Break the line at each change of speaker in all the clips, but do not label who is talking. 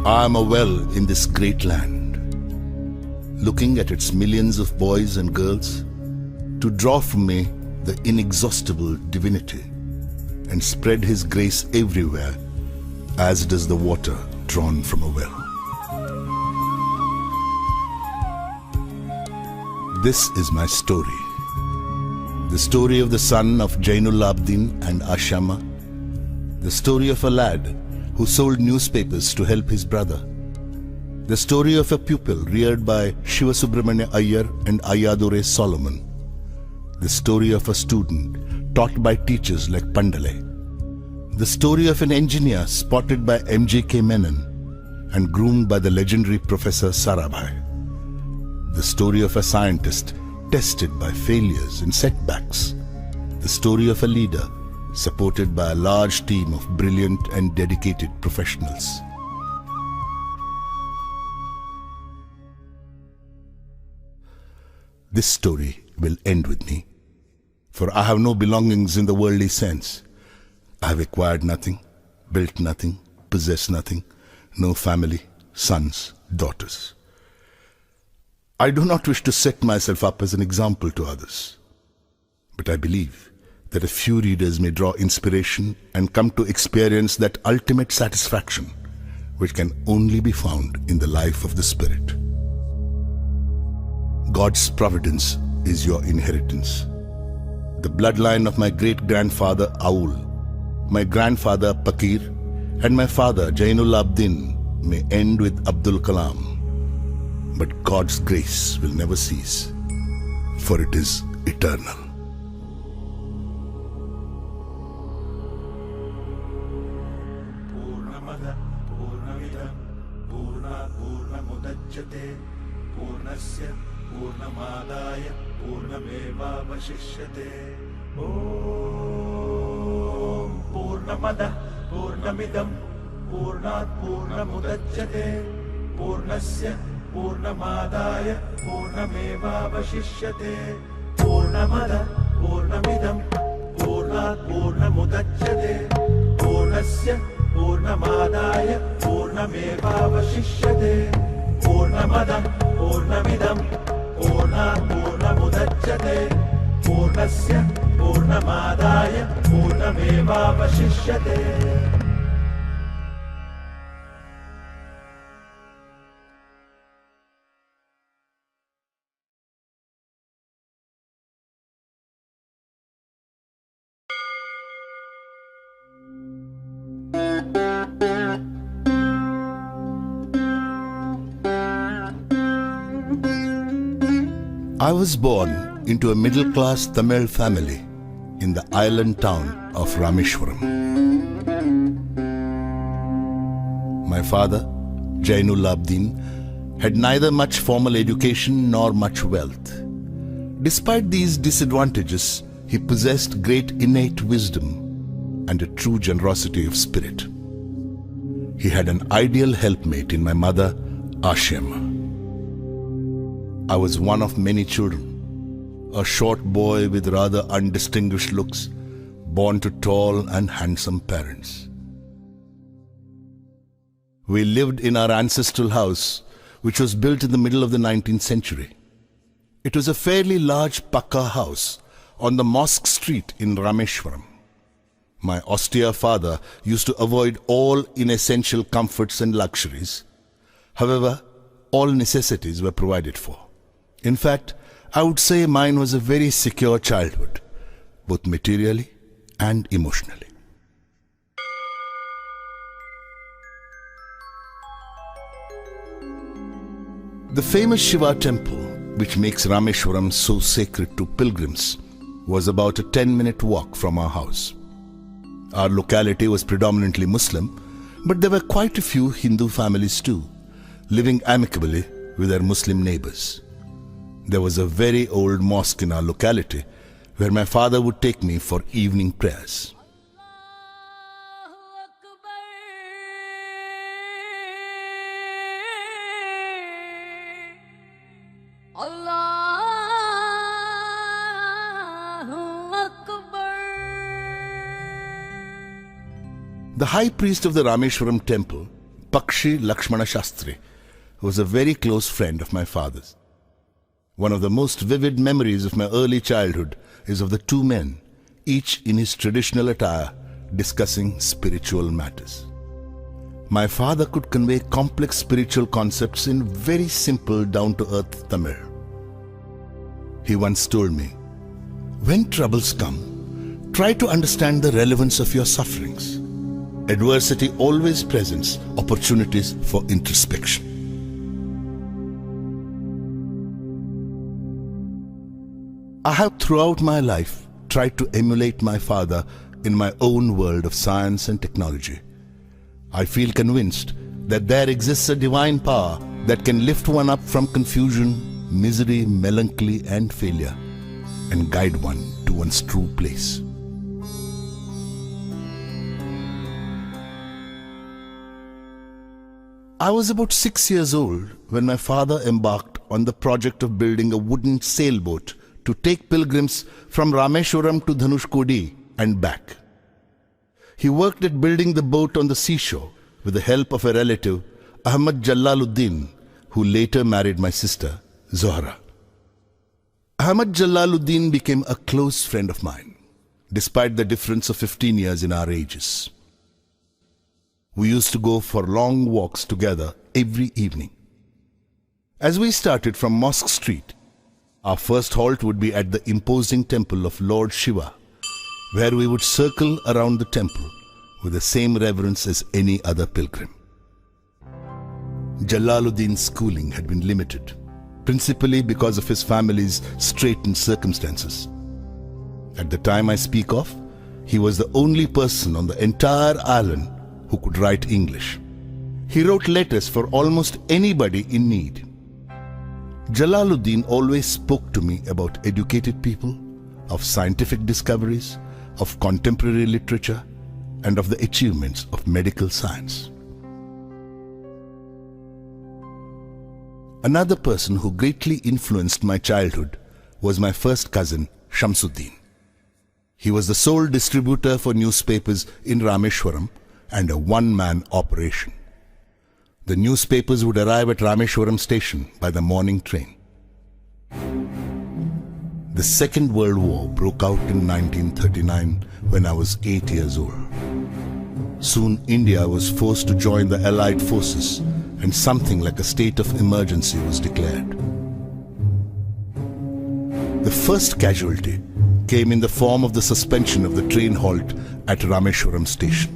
I am a well in this great land, looking at its millions of boys and girls to draw from me the inexhaustible divinity and spread His grace everywhere as does the water drawn from a well. This is my story. The story of the son of Jainul Abidin and Ashama. The story of a lad who sold newspapers to help his brother. The story of a pupil reared by Shiva Subramanya Iyer and Ayadure Solomon. The story of a student taught by teachers like Pandale. The story of an engineer spotted by M.J.K. Menon and groomed by the legendary Professor Sarabhai. The story of a scientist tested by failures and setbacks. The story of a leader supported by a large team of brilliant and dedicated professionals. This story will end with me, for I have no belongings in the worldly sense. I have acquired nothing, built nothing, possessed nothing, no family, sons, daughters. I do not wish to set myself up as an example to others, but I believe that a few readers may draw inspiration and come to experience that ultimate satisfaction which can only be found in the life of the Spirit. God's providence is your inheritance. The bloodline of my great-grandfather Aul, my grandfather Pakir, and my father Jainul Abidin may end with Abdul Kalam. But God's grace will never cease, for it is eternal.
Purnamada Purnamidam Purnat Purnamudachyate Purnasya Purnamadaya Purnamevavashishyate. Om Purnamada Purnamidam Purnat Purnamudachyate Purnasya Purnamadaya Purnamevavashishyate. Purnamada Purnamidam Purnat Purnamudachyate Purnasya Purnamadaya Purnamevavashishyate. Purnamada Purnamidam Purnat Purnamudachyate Purnasya Purnamadaya Purnamevavashishyate.
I was born into a middle-class Tamil family in the island town of Rameshwaram. My father, Jainul Abidin, had neither much formal education nor much wealth. Despite these disadvantages, he possessed great innate wisdom and a true generosity of spirit. He had an ideal helpmate in my mother, Ashima. I was one of many children, a short boy with rather undistinguished looks, born to tall and handsome parents. We lived in our ancestral house, which was built in the middle of the 19th century. It was a fairly large Pakka house on the Mosque Street in Rameshwaram. My austere father used to avoid all inessential comforts and luxuries. However, all necessities were provided for. In fact, I would say mine was a very secure childhood, both materially and emotionally. The famous Shiva temple, which makes Rameshwaram so sacred to pilgrims, was about a 10-minute walk from our house. Our locality was predominantly Muslim, but there were quite a few Hindu families too, living amicably with their Muslim neighbors. There was a very old mosque in our locality where my father would take me for evening prayers. The high priest of the Rameshwaram temple, Pakshi Lakshmana Shastri, who was a very close friend of my father's. One of the most vivid memories of my early childhood is of the two men, each in his traditional attire, discussing spiritual matters. My father could convey complex spiritual concepts in very simple, down-to-earth Tamil. He once told me, "When troubles come, try to understand the relevance of your sufferings. Adversity always presents opportunities for introspection." I have throughout my life tried to emulate my father in my own world of science and technology. I feel convinced that there exists a divine power that can lift one up from confusion, misery, melancholy, and failure, and guide one to one's true place. I was about 6 years old when my father embarked on the project of building a wooden sailboat to take pilgrims from Rameshwaram to Dhanushkodi and back. He worked at building the boat on the seashore with the help of a relative, Ahmad Jalaluddin, who later married my sister, Zohra. Ahmad Jalaluddin became a close friend of mine, despite the difference of 15 years in our ages. We used to go for long walks together every evening. As we started from Mosque Street, our first halt would be at the imposing temple of Lord Shiva, where we would circle around the temple with the same reverence as any other pilgrim. Jalaluddin's schooling had been limited, principally because of his family's straitened circumstances. At the time I speak of, he was the only person on the entire island who could write English. He wrote letters for almost anybody in need. Jalaluddin always spoke to me about educated people, of scientific discoveries, of contemporary literature, and of the achievements of medical science. Another person who greatly influenced my childhood was my first cousin, Shamsuddin. He was the sole distributor for newspapers in Rameshwaram and a one-man operation. The newspapers would arrive at Rameshwaram station by the morning train. The Second World War broke out in 1939 when I was 8 years old. Soon India was forced to join the Allied forces and something like a state of emergency was declared. The first casualty came in the form of the suspension of the train halt at Rameshwaram station.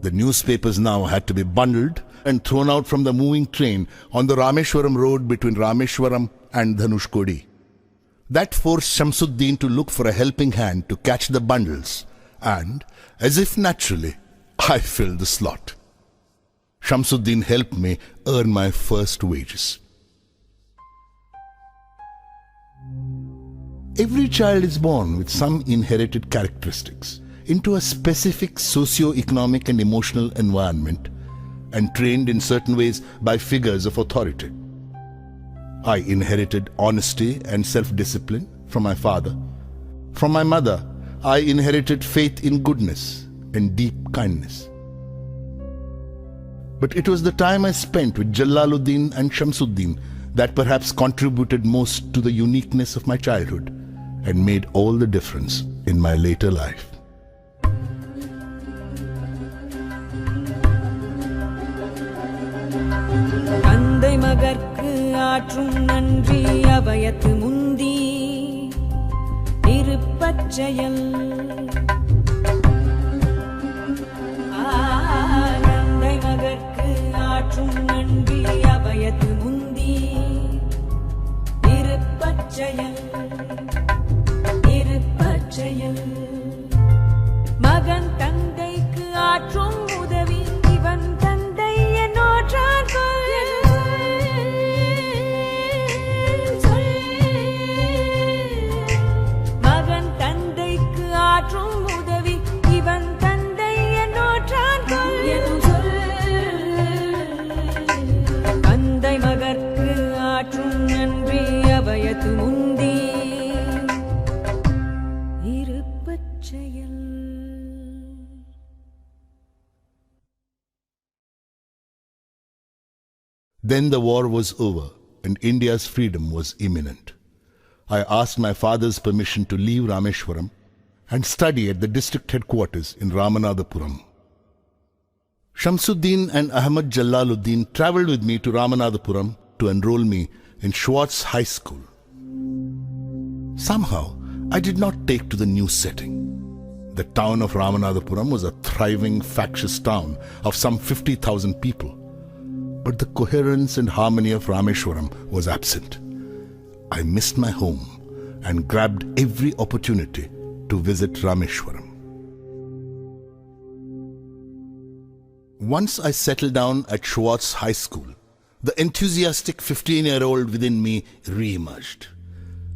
The newspapers now had to be bundled and thrown out from the moving train on the Rameshwaram road between Rameshwaram and Dhanushkodi. That forced Shamsuddin to look for a helping hand to catch the bundles, and, as if naturally, I filled the slot. Shamsuddin helped me earn my first wages. Every child is born with some inherited characteristics into a specific socio-economic and emotional environment and trained in certain ways by figures of authority. I inherited honesty and self-discipline from my father. From my mother, I inherited faith in goodness and deep kindness. But it was the time I spent with Jalaluddin and Shamsuddin that perhaps contributed most to the uniqueness of my childhood and made all the difference in my later life.
தந்தை மகற்கு ஆற்றும் நன்றி அவையத்து முந்தி இருப்பச்செயல் தந்தை மகற்கு ஆற்றும் நன்றி அவையத்து முந்தி இருப்பச்செயல் இருப்பச்செயல் மகன் தந்தைக்கு ஆற்றும் உதவி இவன் தந்தை என்னோற்றான் மகன் தந்தைக்கு ஆற்றும் உதவி இவன் தந்தை என்னோற்றான் தந்தை மகற்கு ஆற்றும் நன்றி அவையத்து முந்தி இருப்பச்செயல்.
Then the war was over and India's freedom was imminent. I asked my father's permission to leave Rameshwaram and study at the district headquarters in Ramanathapuram. Shamsuddin and Ahmad Jalaluddin travelled with me to Ramanathapuram to enroll me in Schwartz High School. Somehow, I did not take to the new setting. The town of Ramanathapuram was a thriving, factious town of some 50,000 people. But the coherence and harmony of Rameshwaram was absent. I missed my home and grabbed every opportunity to visit Rameshwaram. Once I settled down at Schwartz High School, the enthusiastic 15-year-old within me re-emerged.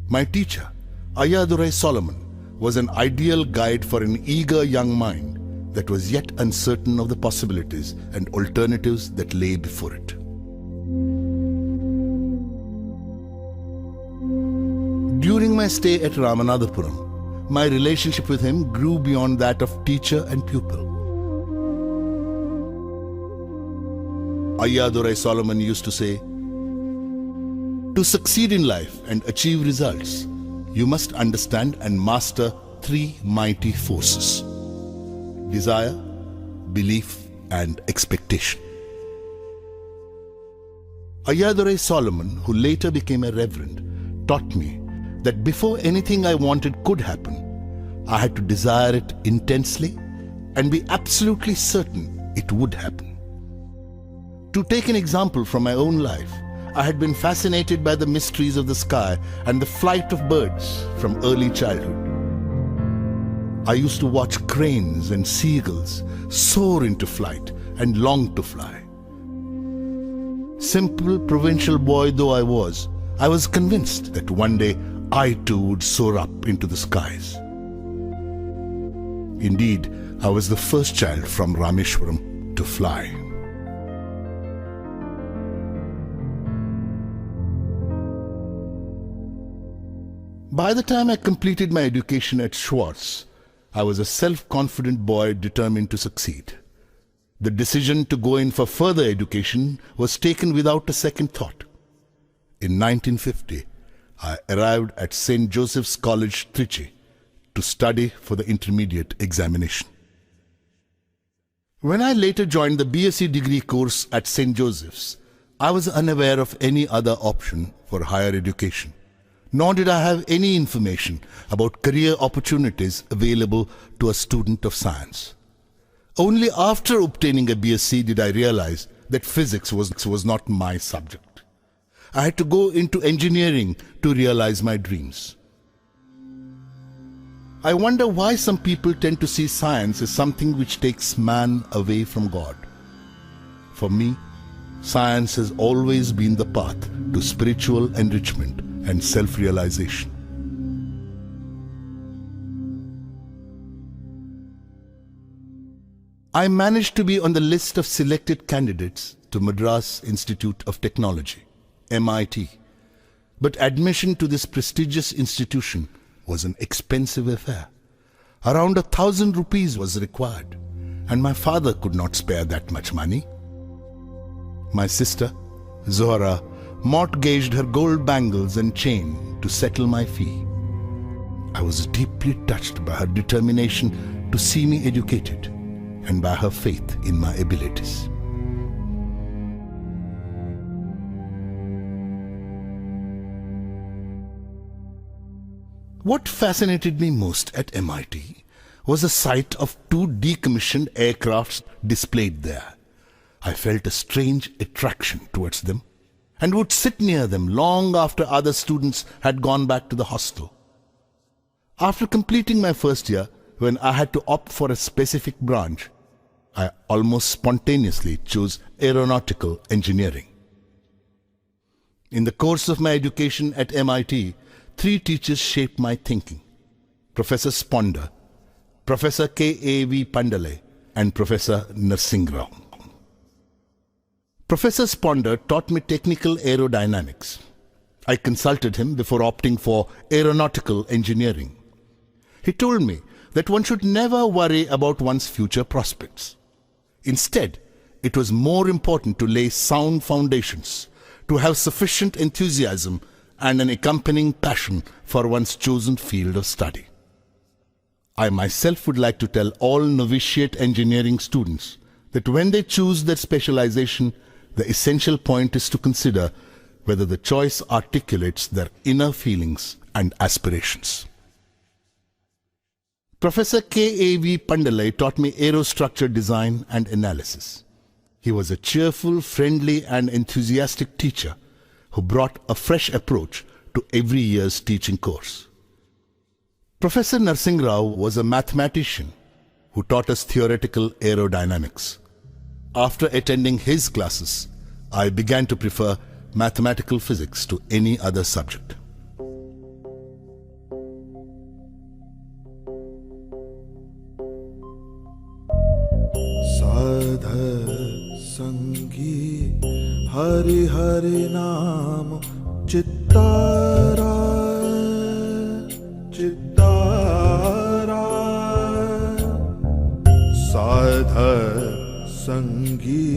My teacher, Ayadurai Solomon, was an ideal guide for an eager young mind that was yet uncertain of the possibilities and alternatives that lay before it. During my stay at Ramanathapuram, my relationship with him grew beyond that of teacher and pupil. Ayadurai Solomon used to say, "To succeed in life and achieve results, you must understand and master three mighty forces: desire, belief, and expectation." Ayadurai Solomon, who later became a reverend, taught me that before anything I wanted could happen, I had to desire it intensely and be absolutely certain it would happen. To take an example from my own life, I had been fascinated by the mysteries of the sky and the flight of birds from early childhood. I used to watch cranes and seagulls soar into flight and long to fly. Simple provincial boy though I was convinced that one day I too would soar up into the skies. Indeed, I was the first child from Rameshwaram to fly. By the time I completed my education at Schwartz, I was a self-confident boy determined to succeed. The decision to go in for further education was taken without a second thought. In 1950, I arrived at St. Joseph's College, Trichy, to study for the intermediate examination. When I later joined the BSc degree course at St. Joseph's, I was unaware of any other option for higher education. Nor did I have any information about career opportunities available to a student of science. Only after obtaining a BSc did I realize that physics was not my subject. I had to go into engineering to realize my dreams. I wonder why some people tend to see science as something which takes man away from God. For me, science has always been the path to spiritual enrichment and self-realization. I managed to be on the list of selected candidates to Madras Institute of Technology, MIT. But admission to this prestigious institution was an expensive affair. Around 1,000 rupees was required, and my father could not spare that much money. My sister, Zohra, mortgaged her gold bangles and chain to settle my fee. I was deeply touched by her determination to see me educated and by her faith in my abilities. What fascinated me most at MIT was the sight of two decommissioned aircrafts displayed there. I felt a strange attraction towards them and would sit near them long after other students had gone back to the hostel. After completing my first year, when I had to opt for a specific branch, I almost spontaneously chose aeronautical engineering. In the course of my education at MIT, 3 teachers shaped my thinking: Professor Sponder, Professor K.A.V. Pandale, and Professor Narsingrao. Professor Sponder taught me technical aerodynamics. I consulted him before opting for aeronautical engineering. He told me that one should never worry about one's future prospects. Instead, it was more important to lay sound foundations, to have sufficient enthusiasm and an accompanying passion for one's chosen field of study. I myself would like to tell all novitiate engineering students that when they choose their specialization, the essential point is to consider whether the choice articulates their inner feelings and aspirations. Professor K.A.V. Pandalai taught me aerostructure design and analysis. He was a cheerful, friendly and enthusiastic teacher who brought a fresh approach to every year's teaching course. Professor Narsingh Rao was a mathematician who taught us theoretical aerodynamics. After attending his classes, I began to prefer mathematical physics to any other subject.
साधर संगी हरि हरि नाम चित्तारा चित्तारा साधर संगी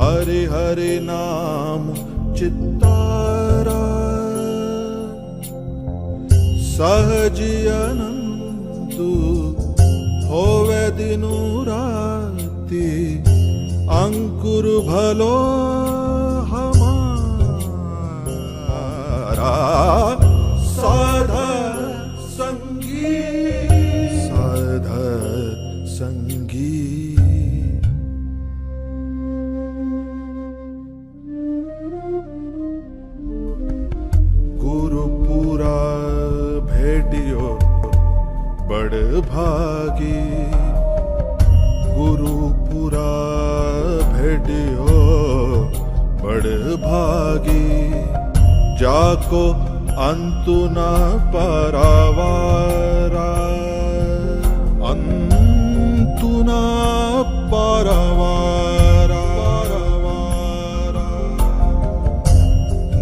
हरि हरि नाम चित्तारा सहजी अनंतु होवे दिनु राति अंकुर भलो हमारा साधर संगी साधर संगी गुरुपुरा भेटियो बड़ भागी गुरुपुरा भेटियो बड़ भागी जाको अंतु न परवारा अंतु न परवारा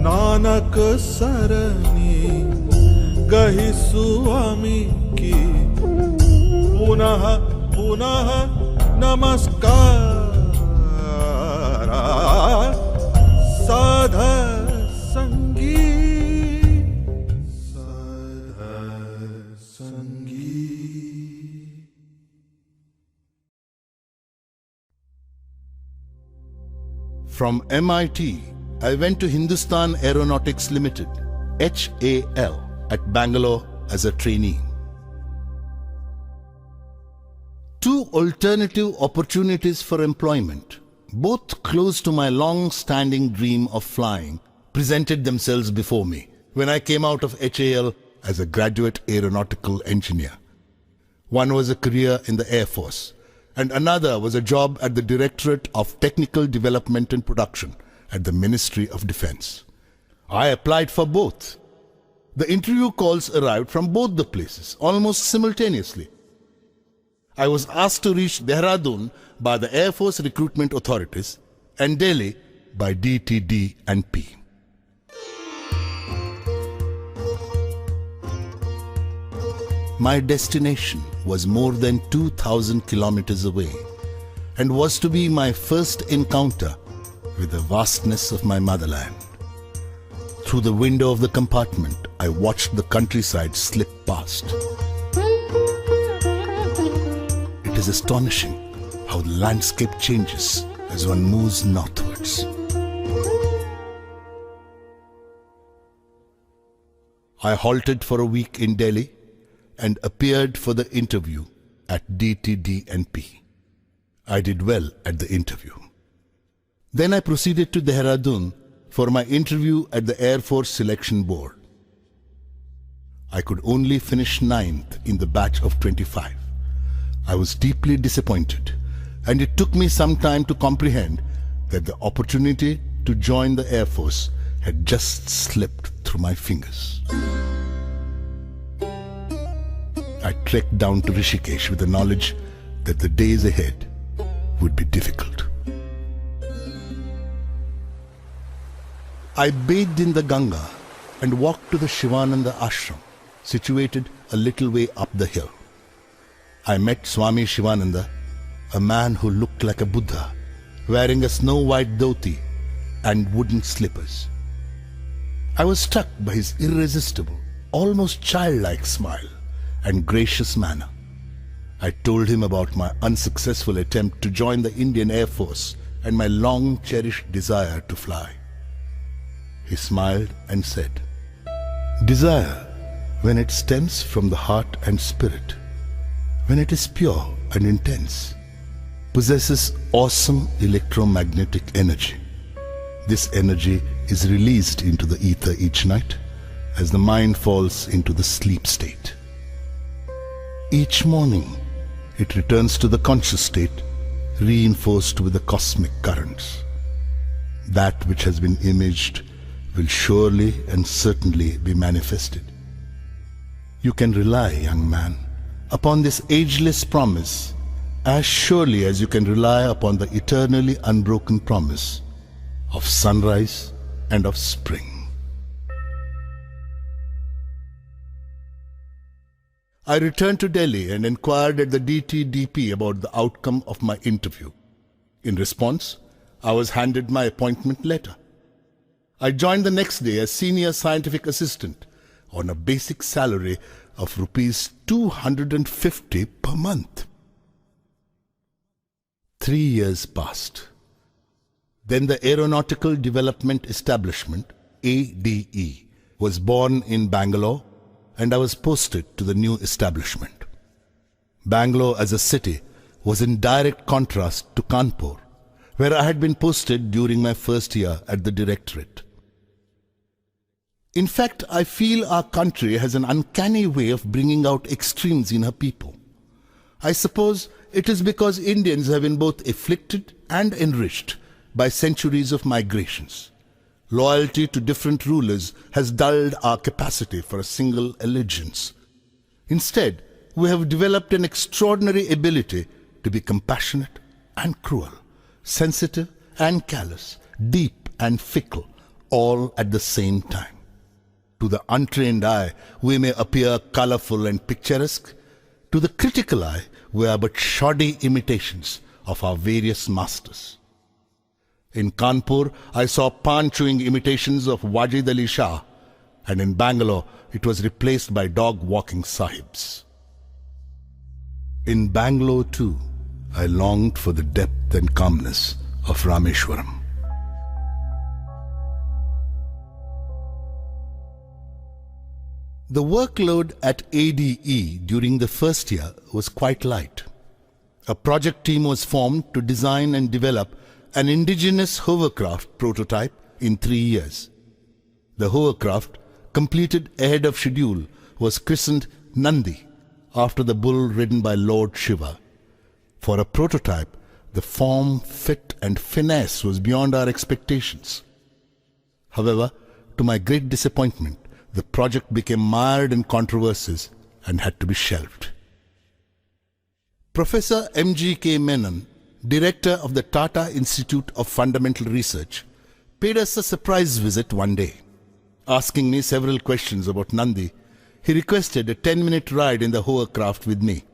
नानक सरनी गही स्वामी की पुनः पुनः नमस्कार साधर संगी साधर संगी.
From MIT, I went to Hindustan Aeronautics Limited, HAL, at Bangalore as a trainee. Two alternative opportunities for employment, both close to my long-standing dream of flying, presented themselves before me when I came out of HAL as a graduate aeronautical engineer. One was a career in the Air Force, and another was a job at the Directorate of Technical Development and Production at the Ministry of Defense. I applied for both. The interview calls arrived from both the places almost simultaneously. I was asked to reach Dehradun by the Air Force recruitment authorities and Delhi by DTD and P. My destination was more than 2,000 kilometers away and was to be my first encounter with the vastness of my motherland. Through the window of the compartment, I watched the countryside slip past. It is astonishing how the landscape changes as one moves northwards. I halted for a week in Delhi and appeared for the interview at DTD and P. I did well at the interview. Then I proceeded to Dehradun for my interview at the Air Force Selection Board. I could only finish 9th in the batch of 25. I was deeply disappointed, and it took me some time to comprehend that the opportunity to join the Air Force had just slipped through my fingers. I trekked down to Rishikesh with the knowledge that the days ahead would be difficult. I bathed in the Ganga and walked to the Shivananda ashram, situated a little way up the hill. I met Swami Shivananda, a man who looked like a Buddha, wearing a snow-white dhoti and wooden slippers. I was struck by his irresistible, almost childlike smile and gracious manner. I told him about my unsuccessful attempt to join the Indian Air Force and my long-cherished desire to fly. He smiled and said, "Desire, when it stems from the heart and spirit, when it is pure and intense, possesses awesome electromagnetic energy. This energy is released into the ether each night as the mind falls into the sleep state. Each morning, it returns to the conscious state, reinforced with the cosmic currents. That which has been imaged will surely and certainly be manifested. You can rely, young man, upon this ageless promise as surely as you can rely upon the eternally unbroken promise of sunrise and of spring." I returned to Delhi and inquired at the DTDP about the outcome of my interview. In response, I was handed my appointment letter. I joined the next day as senior scientific assistant on a basic salary of rupees 250 per month. 3 years passed. Then the Aeronautical Development Establishment, ADE, was born in Bangalore, and I was posted to the new establishment. Bangalore as a city was in direct contrast to Kanpur, where I had been posted during my first year at the directorate. In fact, I feel our country has an uncanny way of bringing out extremes in her people. I suppose it is because Indians have been both afflicted and enriched by centuries of migrations. Loyalty to different rulers has dulled our capacity for a single allegiance. Instead, we have developed an extraordinary ability to be compassionate and cruel, sensitive and callous, deep and fickle, all at the same time. To the untrained eye, we may appear colorful and picturesque. To the critical eye, we are but shoddy imitations of our various masters. In Kanpur, I saw pan-chewing imitations of Wajid Ali Shah, and in Bangalore, it was replaced by dog-walking sahibs. In Bangalore, too, I longed for the depth and calmness of Rameshwaram. The workload at ADE during the first year was quite light. A project team was formed to design and develop an indigenous hovercraft prototype in 3 years. The hovercraft, completed ahead of schedule, was christened Nandi, after the bull ridden by Lord Shiva. For a prototype, the form, fit and finesse was beyond our expectations. However, to my great disappointment, the project became mired in controversies and had to be shelved. Professor M.G.K. Menon, director of the Tata Institute of Fundamental Research, paid us a surprise visit one day. Asking me several questions about Nandi, he requested a 10-minute ride in the hovercraft with me.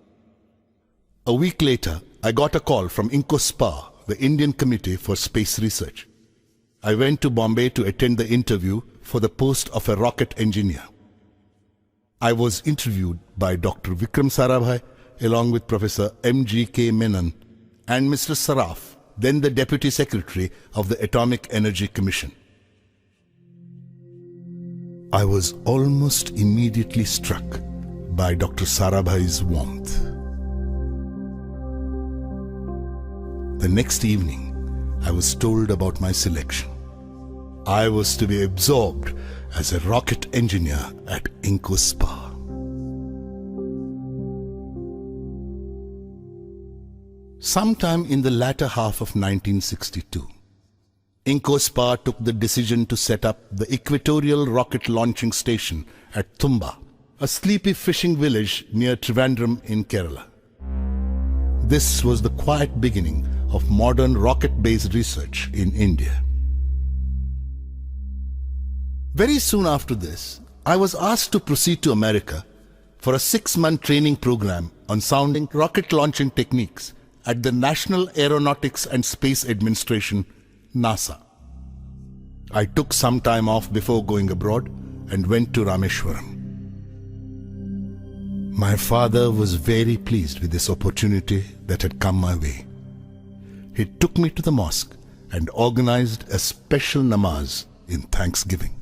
A week later, I got a call from INCOSPA, the Indian Committee for Space Research. I went to Bombay to attend the interview for the post of a rocket engineer. I was interviewed by Dr. Vikram Sarabhai along with Professor M.G.K. Menon and Mr. Saraf, then the Deputy Secretary of the Atomic Energy Commission. I was almost immediately struck by Dr. Sarabhai's warmth. The next evening, I was told about my selection. I was to be absorbed as a rocket engineer at INCOSPA. Sometime in the latter half of 1962, INCOSPA took the decision to set up the Equatorial Rocket Launching Station at Tumba, a sleepy fishing village near Trivandrum in Kerala. This was the quiet beginning of modern rocket-based research in India. Very soon after this, I was asked to proceed to America for a 6-month training program on sounding rocket launching techniques at the National Aeronautics and Space Administration, NASA. I took some time off before going abroad and went to Rameshwaram. My father was very pleased with this opportunity that had come my way. He took me to the mosque and organized a special namaz in thanksgiving.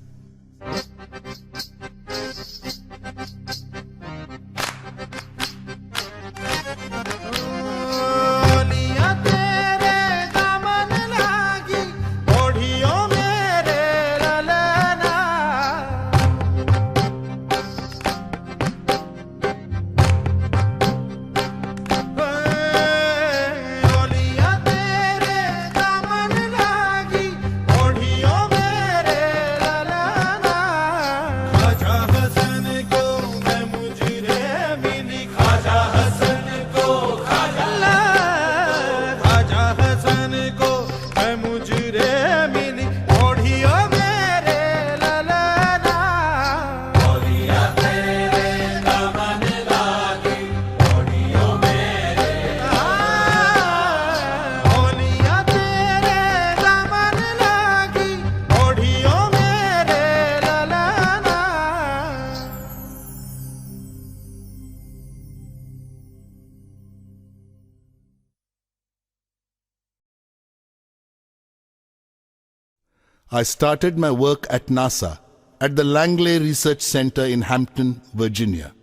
I started my work at NASA at the Langley Research Center in Hampton, Virginia.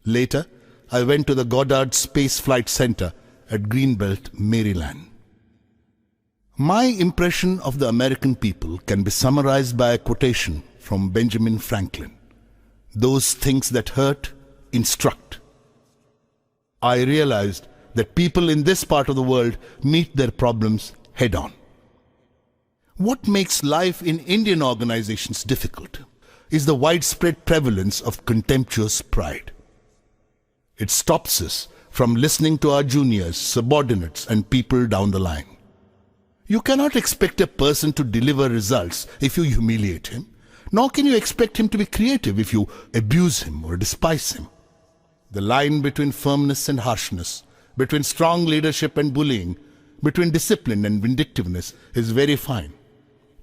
Later, I went to the Goddard Space Flight Center at Greenbelt, Maryland. My impression of the American people can be summarized by a quotation from Benjamin Franklin. Those things that hurt instruct. I realized that people in this part of the world meet their problems head on. What makes life in Indian organizations difficult is the widespread prevalence of contemptuous pride. It stops us from listening to our juniors, subordinates, and people down the line. You cannot expect a person to deliver results if you humiliate him, nor can you expect him to be creative if you abuse him or despise him. The line between firmness and harshness, between strong leadership and bullying, between discipline and vindictiveness is very fine.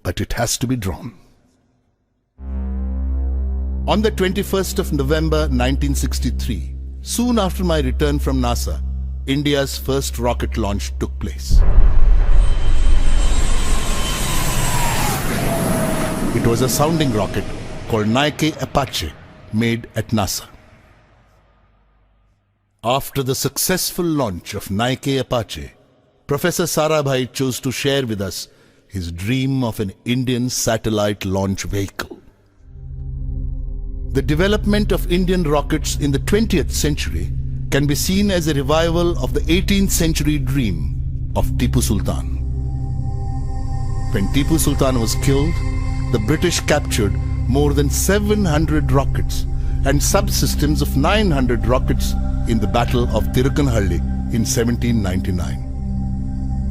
But it has to be drawn. On the 21st of November 1963, soon after my return from NASA, India's first rocket launch took place. It was a sounding rocket called Nike Apache, made at NASA. After the successful launch of Nike Apache, Professor Sarabhai chose to share with us his dream of an Indian satellite launch vehicle. The development of Indian rockets in the 20th century can be seen as a revival of the 18th century dream of Tipu Sultan. When Tipu Sultan was killed, the British captured more than 700 rockets and subsystems of 900 rockets in the Battle of Tirukkanhalli in 1799.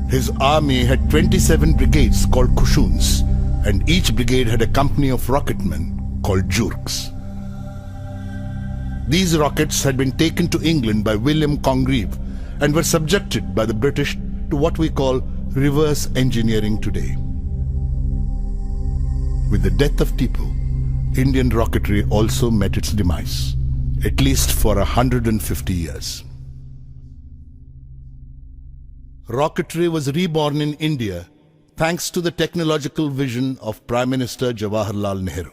His army had 27 brigades called Kushuns, and each brigade had a company of rocketmen called Jurks. These rockets had been taken to England by William Congreve and were subjected by the British to what we call reverse engineering today. With the death of Tipu, Indian rocketry also met its demise, at least for 150 years. Rocketry was reborn in India thanks to the technological vision of Prime Minister Jawaharlal Nehru.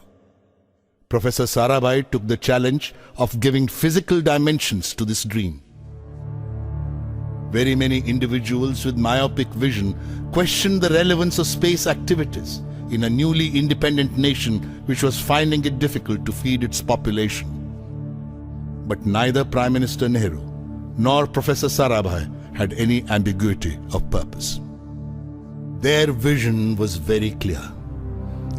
Professor Sarabhai took the challenge of giving physical dimensions to this dream. Very many individuals with myopic vision questioned the relevance of space activities in a newly independent nation which was finding it difficult to feed its population. But neither Prime Minister Nehru nor Professor Sarabhai had any ambiguity of purpose. Their vision was very clear.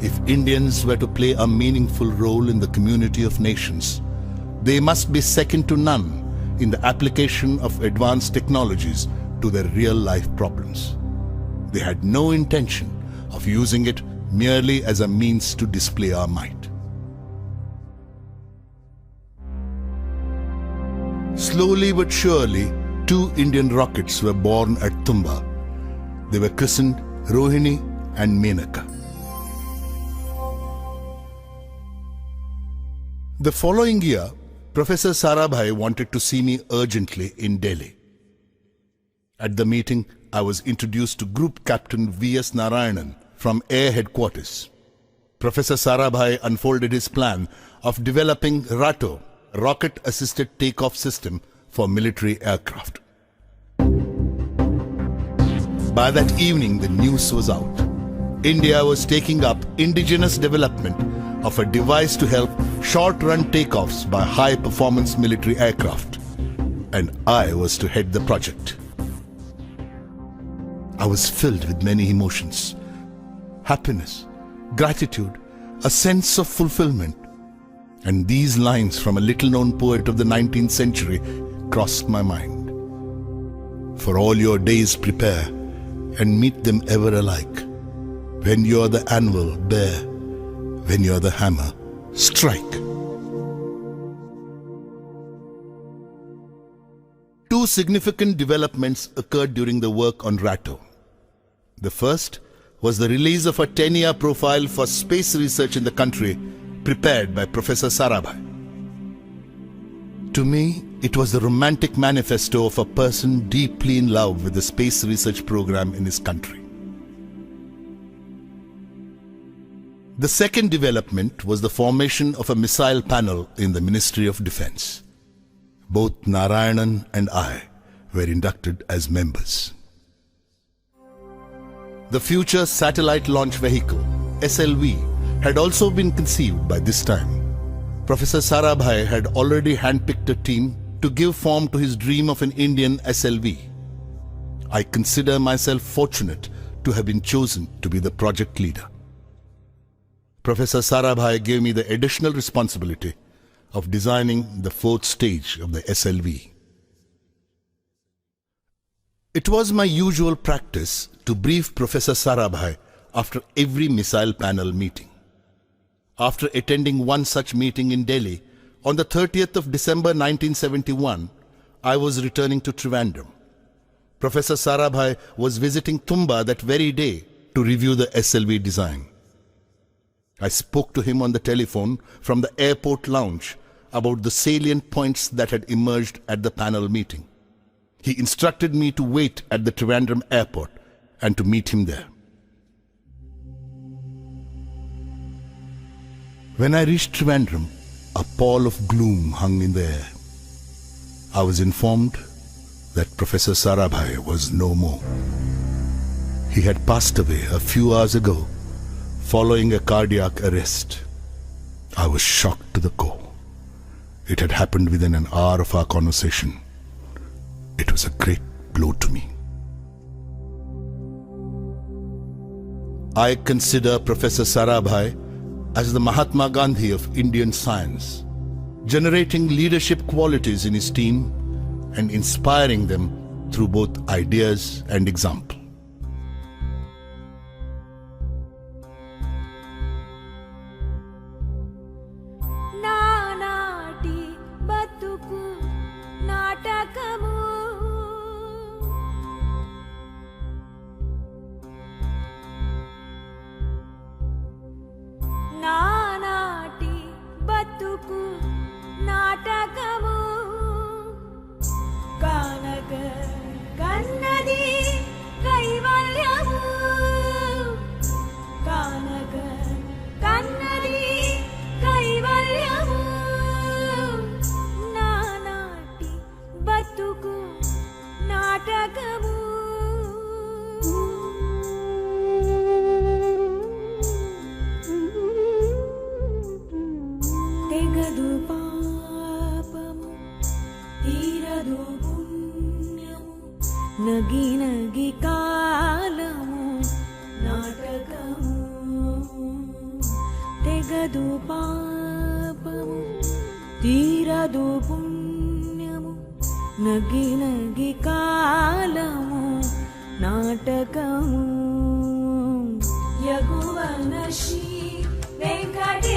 If Indians were to play a meaningful role in the community of nations, they must be second to none in the application of advanced technologies to their real-life problems. They had no intention of using it merely as a means to display our might. Slowly but surely, 2 Indian rockets were born at Tumba. They were christened Rohini and Menaka. The following year, Professor Sarabhai wanted to see me urgently in Delhi. At the meeting, I was introduced to Group Captain V.S. Narayanan from Air Headquarters. Professor Sarabhai unfolded his plan of developing RATO, Rocket-Assisted Takeoff System for military aircraft. By that evening, the news was out. India was taking up indigenous development of a device to help short-run takeoffs by high-performance military aircraft. And I was to head the project. I was filled with many emotions. Happiness, gratitude, a sense of fulfillment. And these lines from a little-known poet of the 19th century crossed my mind. For all your days prepare, and meet them ever alike. When you're the anvil, bear. When you're the hammer, strike. 2 significant developments occurred during the work on RATO. The first was the release of a 10-year profile for space research in the country, prepared by Professor Sarabhai. To me, it was the romantic manifesto of a person deeply in love with the space research program in his country. The second development was the formation of a missile panel in the Ministry of Defense. Both Narayanan and I were inducted as members. The Future Satellite Launch Vehicle, SLV, had also been conceived by this time. Professor Sarabhai had already handpicked a team to give form to his dream of an Indian SLV. I consider myself fortunate to have been chosen to be the project leader. Professor Sarabhai gave me the additional responsibility of designing the 4th stage of the SLV. It was my usual practice to brief Professor Sarabhai after every missile panel meeting. After attending one such meeting in Delhi, on the 30th of December 1971, I was returning to Trivandrum. Professor Sarabhai was visiting Tumba that very day to review the SLV design. I spoke to him on the telephone from the airport lounge about the salient points that had emerged at the panel meeting. He instructed me to wait at the Trivandrum airport and to meet him there. When I reached Trivandrum, a pall of gloom hung in the air. I was informed that Professor Sarabhai was no more. He had passed away a few hours ago following a cardiac arrest. I was shocked to the core. It had happened within an hour of our conversation. It was a great blow to me. I consider Professor Sarabhai as the Mahatma Gandhi of Indian science, generating leadership qualities in his team and inspiring them through both ideas and example.
నగి నగి కాలము నాటకము తెగదు పాపము తీరదు పుణ్యము నగి నగి కాలము నాటకము యగువన Shri వెంకటేశ్వరుడే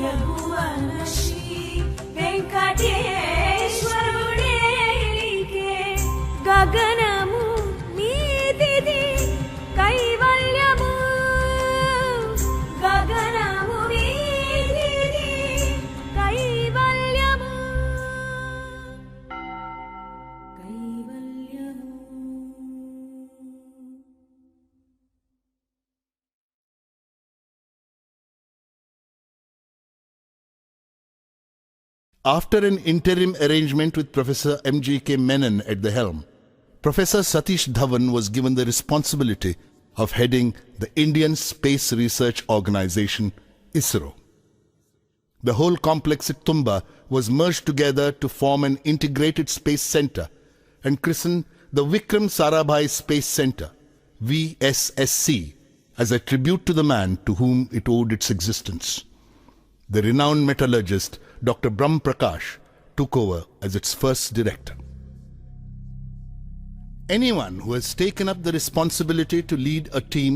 యగువన Shri వెంకటేశ్వరుడే గగనము మీదిది కైవల్యము గగనము మీదిది కైవల్యము కైవల్యము.
After an interim arrangement with Professor M.G.K. Menon at the helm, Professor Satish Dhawan was given the responsibility of heading the Indian Space Research Organization, ISRO. The whole complex at Tumba was merged together to form an integrated space center and christened the Vikram Sarabhai Space Center, VSSC, as a tribute to the man to whom it owed its existence. The renowned metallurgist Dr. Brahm Prakash took over as its first director. Anyone who has taken up the responsibility to lead a team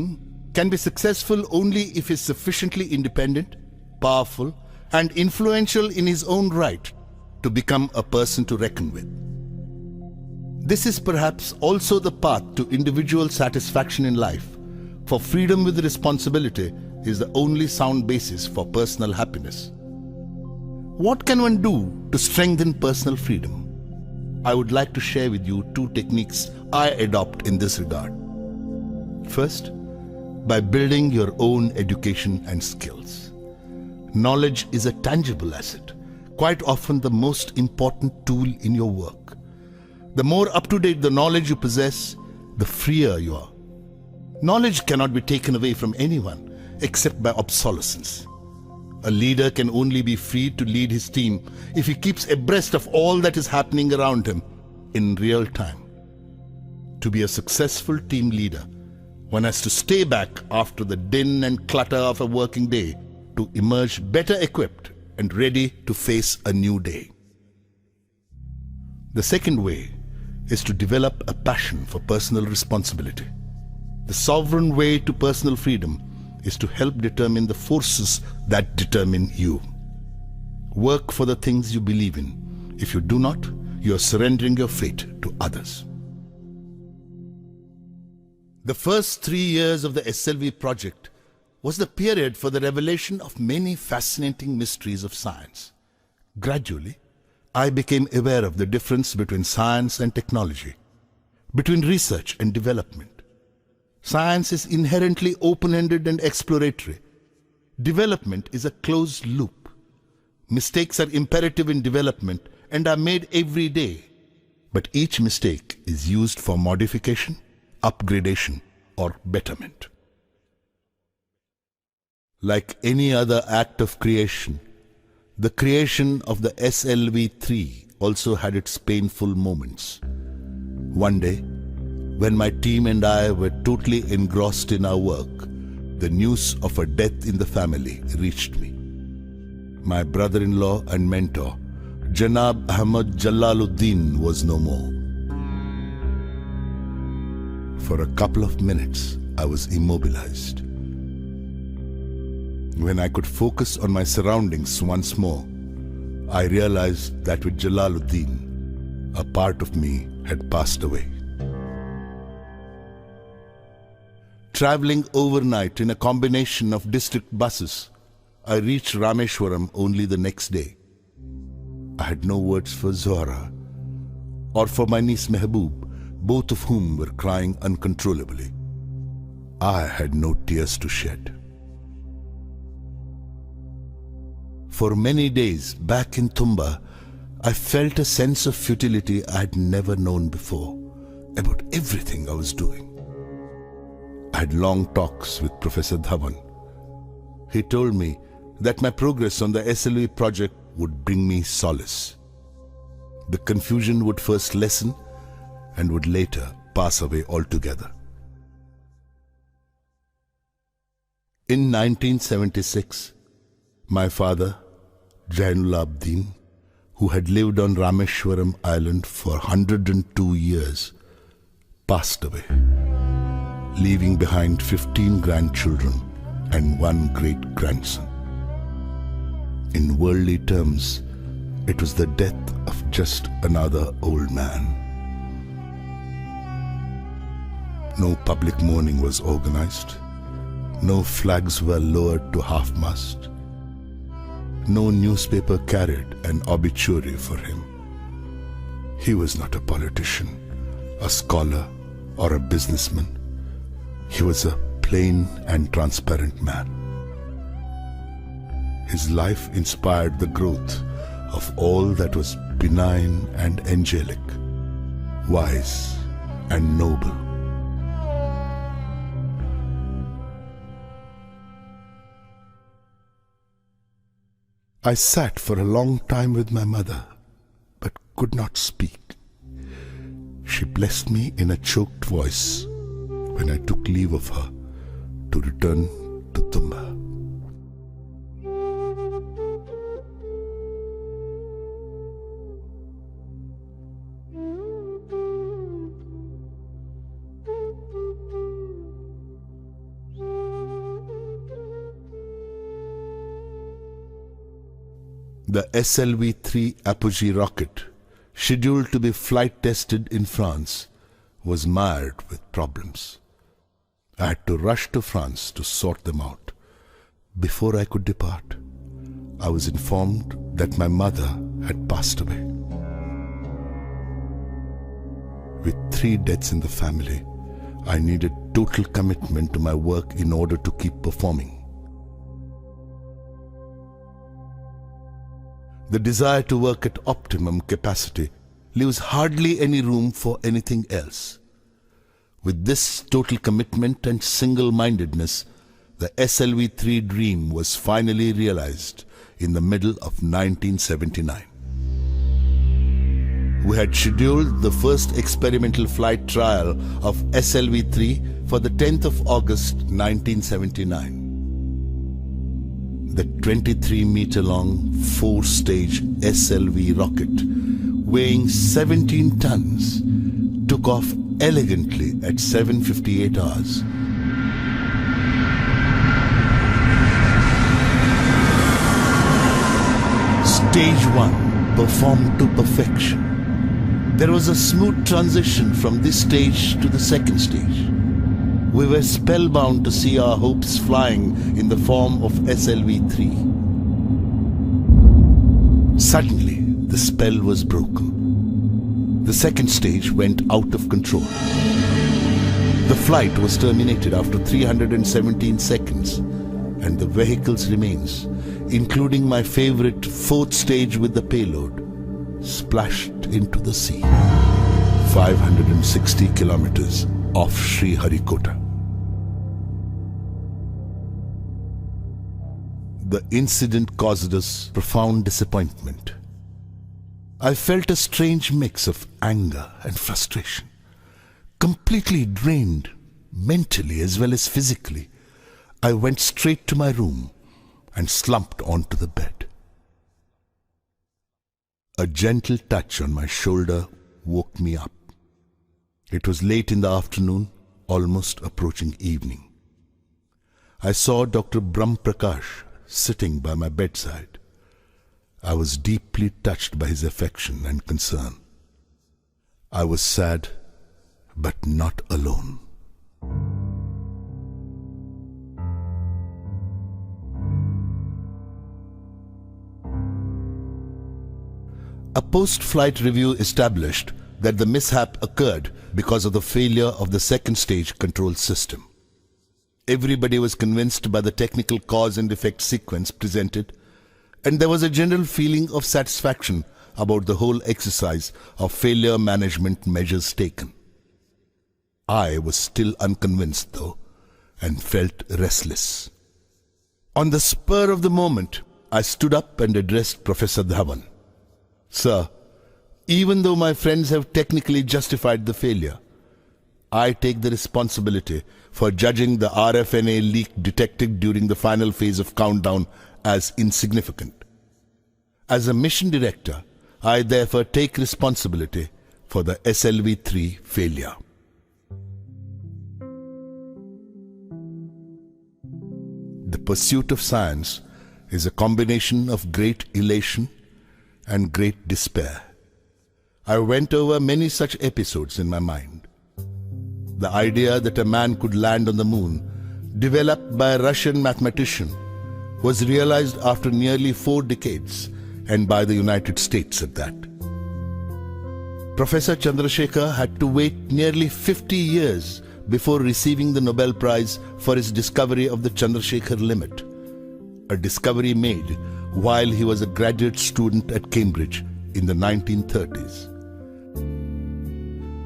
can be successful only if he is sufficiently independent, powerful, and influential in his own right to become a person to reckon with. This is perhaps also the path to individual satisfaction in life, for freedom with responsibility is the only sound basis for personal happiness. What can one do to strengthen personal freedom? I would like to share with you two techniques I adopt in this regard. First, by building your own education and skills. Knowledge is a tangible asset, quite often the most important tool in your work. The more up-to-date the knowledge you possess, the freer you are. Knowledge cannot be taken away from anyone except by obsolescence. A leader can only be free to lead his team if he keeps abreast of all that is happening around him in real time. To be a successful team leader, one has to stay back after the din and clutter of a working day to emerge better equipped and ready to face a new day. The second way is to develop a passion for personal responsibility. The sovereign way to personal freedom is to help determine the forces that determine you. Work for the things you believe in. If you do not, you are surrendering your fate to others. The first 3 years of the SLV project was the period for the revelation of many fascinating mysteries of science. Gradually, I became aware of the difference between science and technology, between research and development. Science is inherently open-ended and exploratory. Development is a closed loop. Mistakes are imperative in development and are made every day. But each mistake is used for modification, upgradation, or betterment. Like any other act of creation, the creation of the SLV-3 also had its painful moments. One day, when my team and I were totally engrossed in our work, the news of a death in the family reached me. My brother-in-law and mentor, Janab Ahmad Jalaluddin, was no more. For a couple of minutes, I was immobilized. When I could focus on my surroundings once more, I realized that with Jalaluddin, a part of me had passed away. Traveling overnight in a combination of district buses, I reached Rameshwaram only the next day. I had no words for Zohra or for my niece Mehboob, both of whom were crying uncontrollably. I had no tears to shed. For many days back in Tumba, I felt a sense of futility I had never known before about everything I was doing. I had long talks with Professor Dhawan. He told me that my progress on the SLV project would bring me solace. The confusion would first lessen and would later pass away altogether. In 1976, my father, Jainul Abdin, who had lived on Rameshwaram Island for 102 years, passed away, leaving behind 15 grandchildren and 1 great-grandson. In worldly terms, it was the death of just another old man. No public mourning was organized. No flags were lowered to half-mast. No newspaper carried an obituary for him. He was not a politician, a scholar, or a businessman. He was a plain and transparent man. His life inspired the growth of all that was benign and angelic, wise and noble. I sat for a long time with my mother, but could not speak. She blessed me in a choked voice when I took leave of her to return to Tumba. The SLV-3 Apogee rocket, scheduled to be flight tested in France, was mired with problems. I had to rush to France to sort them out. Before I could depart, I was informed that my mother had passed away. With 3 deaths in the family, I needed total commitment to my work in order to keep performing. The desire to work at optimum capacity leaves hardly any room for anything else. With this total commitment and single-mindedness, the SLV-3 dream was finally realized in the middle of 1979. We had scheduled the first experimental flight trial of SLV-3 for the 10th of August 1979. The 23-meter-long 4-stage SLV rocket, weighing 17 tons, took off elegantly at 7:58 hours. Stage 1 performed to perfection. There was a smooth transition from this stage to the second stage. We were spellbound to see our hopes flying in the form of SLV-3. Suddenly, the spell was broken. The second stage went out of control. The flight was terminated after 317 seconds, and the vehicle's remains, including my favorite 4th stage with the payload, splashed into the sea, 560 kilometers off Sriharikota. The incident caused us profound disappointment. I felt a strange mix of anger and frustration. Completely drained, mentally as well as physically, I went straight to my room and slumped onto the bed. A gentle touch on my shoulder woke me up. It was late in the afternoon, almost approaching evening. I saw Dr. Brahm Prakash sitting by my bedside. I was deeply touched by his affection and concern. I was sad, but not alone. A post-flight review established that the mishap occurred because of the failure of the second stage control system. Everybody was convinced by the technical cause and effect sequence presented, and there was a general feeling of satisfaction about the whole exercise of failure management measures taken. I was still unconvinced though, and felt restless. On the spur of the moment, I stood up and addressed Professor Dhawan. Sir, even though my friends have technically justified the failure, I take the responsibility for judging the RFNA leak detected during the final phase of countdown as insignificant. As a mission director, I therefore take responsibility for the SLV-3 failure. The pursuit of science is a combination of great elation and great despair. I went over many such episodes in my mind. The idea that a man could land on the moon, developed by a Russian mathematician, was realized after nearly 4 decades, and by the United States at that. Professor Chandrasekhar had to wait nearly 50 years before receiving the Nobel Prize for his discovery of the Chandrasekhar limit, a discovery made while he was a graduate student at Cambridge in the 1930s.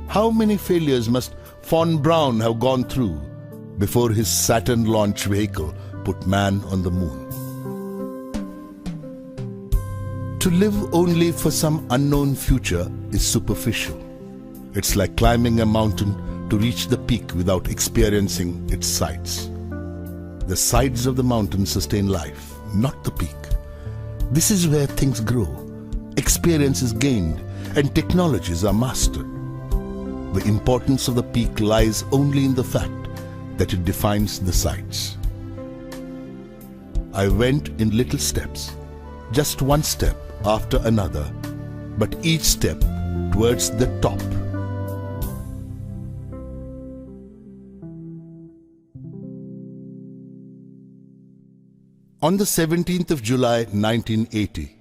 How many failures must von Braun have gone through before his Saturn launch vehicle put man on the moon? To live only for some unknown future is superficial. It's like climbing a mountain to reach the peak without experiencing its sides. The sides of the mountain sustain life, not the peak. This is where things grow, experience is gained, and technologies are mastered. The importance of the peak lies only in the fact that it defines the sides. I went in little steps, just one step after another, but each step towards the top. On the 17th of July 1980,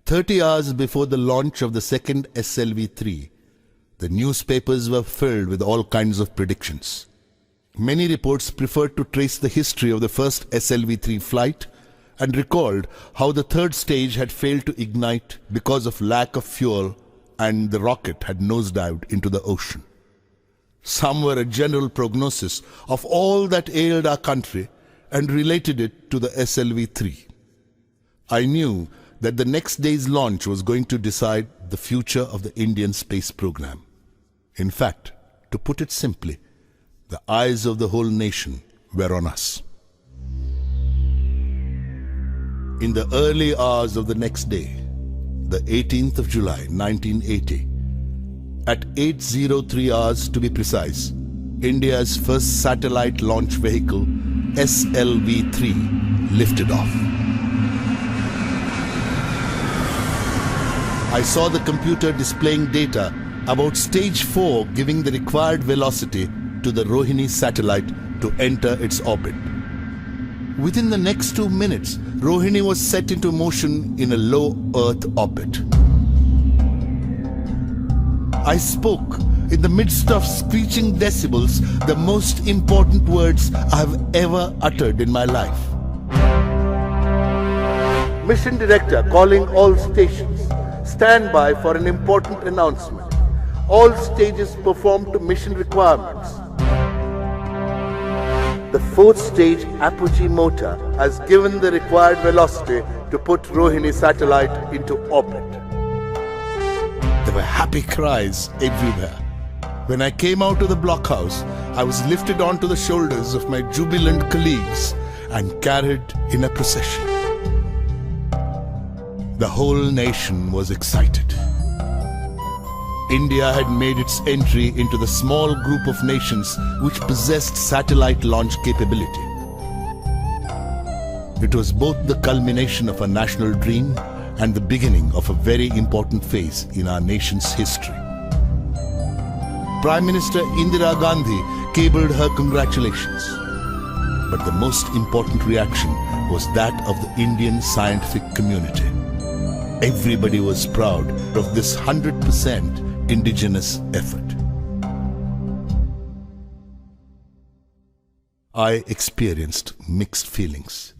30 hours before the launch of the second SLV-3, the newspapers were filled with all kinds of predictions. Many reports preferred to trace the history of the first SLV-3 flight and recalled how the third stage had failed to ignite because of lack of fuel and the rocket had nosedived into the ocean. Some were a general prognosis of all that ailed our country and related it to the SLV-3. I knew that the next day's launch was going to decide the future of the Indian space program. In fact, to put it simply, the eyes of the whole nation were on us. In the early hours of the next day, the 18th of July 1980, at 8:03 hours to be precise, India's first satellite launch vehicle, SLV-3, lifted off. I saw the computer displaying data about stage 4 giving the required velocity to the Rohini satellite to enter its orbit. Within the next 2 minutes, Rohini was set into motion in a low Earth orbit. I spoke in the midst of screeching decibels the most important words I have ever uttered in my life. Mission Director calling all stations. Stand by for an important announcement. All stages perform to mission requirements. The 4th stage apogee motor has given the required velocity to put Rohini satellite into orbit. There were happy cries everywhere. When I came out of the blockhouse, I was lifted onto the shoulders of my jubilant colleagues and carried in a procession. The whole nation was excited. India had made its entry into the small group of nations which possessed satellite launch capability. It was both the culmination of a national dream and the beginning of a very important phase in our nation's history. Prime Minister Indira Gandhi cabled her congratulations. But the most important reaction was that of the Indian scientific community. Everybody was proud of this 100% indigenous effort. I experienced mixed feelings.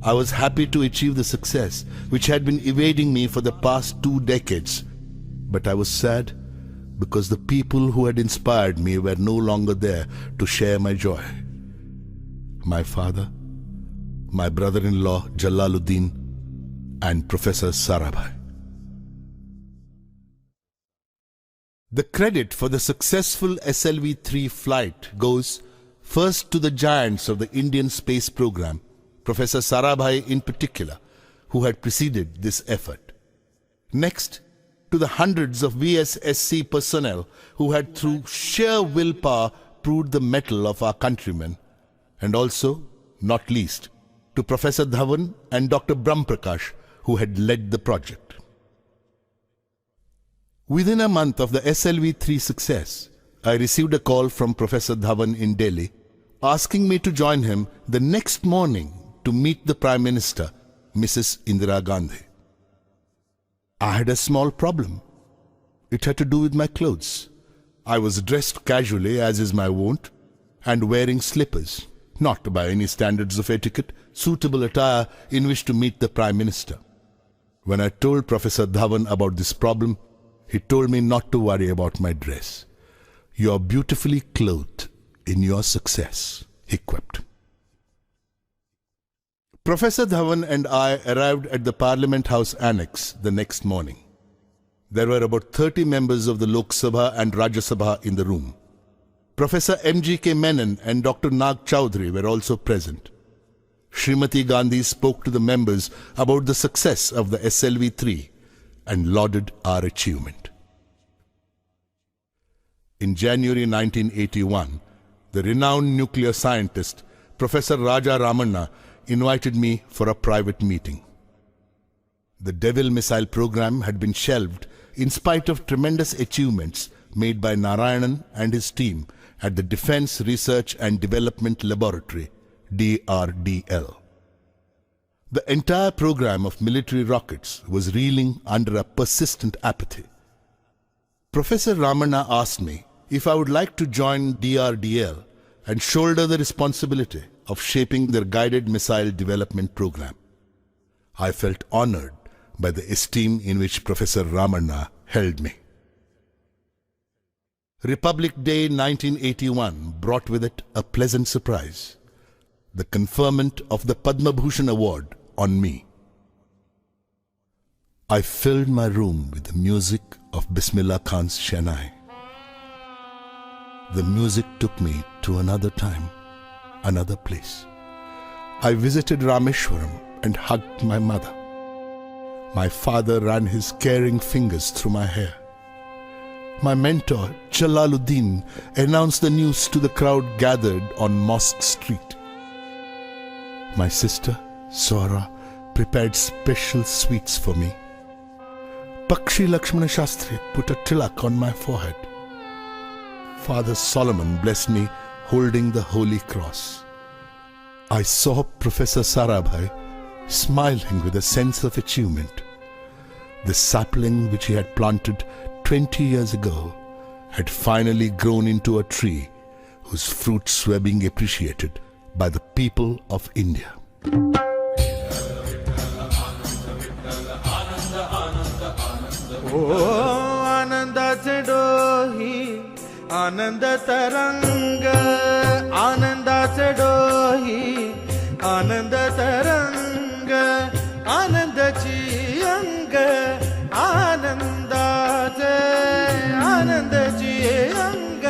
I was happy to achieve the success which had been evading me for the past 2 decades, but I was sad because the people who had inspired me were no longer there to share my joy. My father, my brother-in-law Jalaluddin, and Professor Sarabhai. The credit for the successful SLV-3 flight goes first to the giants of the Indian space program, Professor Sarabhai in particular, who had preceded this effort. Next, to the hundreds of VSSC personnel who had through sheer willpower proved the mettle of our countrymen, and also, not least, to Professor Dhawan and Dr. Brahmprakash, who had led the project. Within a month of the SLV-3 success, I received a call from Professor Dhawan in Delhi asking me to join him the next morning to meet the Prime Minister, Mrs. Indira Gandhi. I had a small problem. It had to do with my clothes. I was dressed casually, as is my wont, and wearing slippers, not by any standards of etiquette, suitable attire in which to meet the Prime Minister. When I told Professor Dhawan about this problem, he told me not to worry about my dress. "You are beautifully clothed in your success," he quipped. Professor Dhawan and I arrived at the Parliament House Annex the next morning. There were about 30 members of the Lok Sabha and Rajya Sabha in the room. Professor M.G.K. Menon and Dr. Nag Chaudhary were also present. Srimati Gandhi spoke to the members about the success of the SLV-3 and lauded our achievement. In January 1981, the renowned nuclear scientist, Professor Raja Ramanna, invited me for a private meeting. The Devil missile program had been shelved in spite of tremendous achievements made by Narayanan and his team at the Defence Research and Development Laboratory, DRDL. The entire program of military rockets was reeling under a persistent apathy. Professor Ramanna asked me if I would like to join DRDL and shoulder the responsibility of shaping their guided missile development program. I felt honored by the esteem in which Professor Ramanna held me. Republic Day 1981 brought with it a pleasant surprise: the conferment of the Padma Bhushan Award on me. I filled my room with the music of Bismillah Khan's Shehnai. The music took me to another time, another place. I visited Rameshwaram and hugged my mother. My father ran his caring fingers through my hair. My mentor, Jalaluddin, announced the news to the crowd gathered on Mosque Street. My sister, Sora, prepared special sweets for me. Pakshi Lakshmana Shastri put a tilak on my forehead. Father Solomon blessed me holding the Holy Cross. I saw Professor Sarabhai smiling with a sense of achievement. The sapling which he had planted 20 years ago had finally grown into a tree whose fruits were being appreciated by the people of India.
ओ आनंदाचे डोही आनंद तरंग आनंदाचे डोही आनंद तरंग आनंदाची अंग आनंदाचे आनंदाची अंग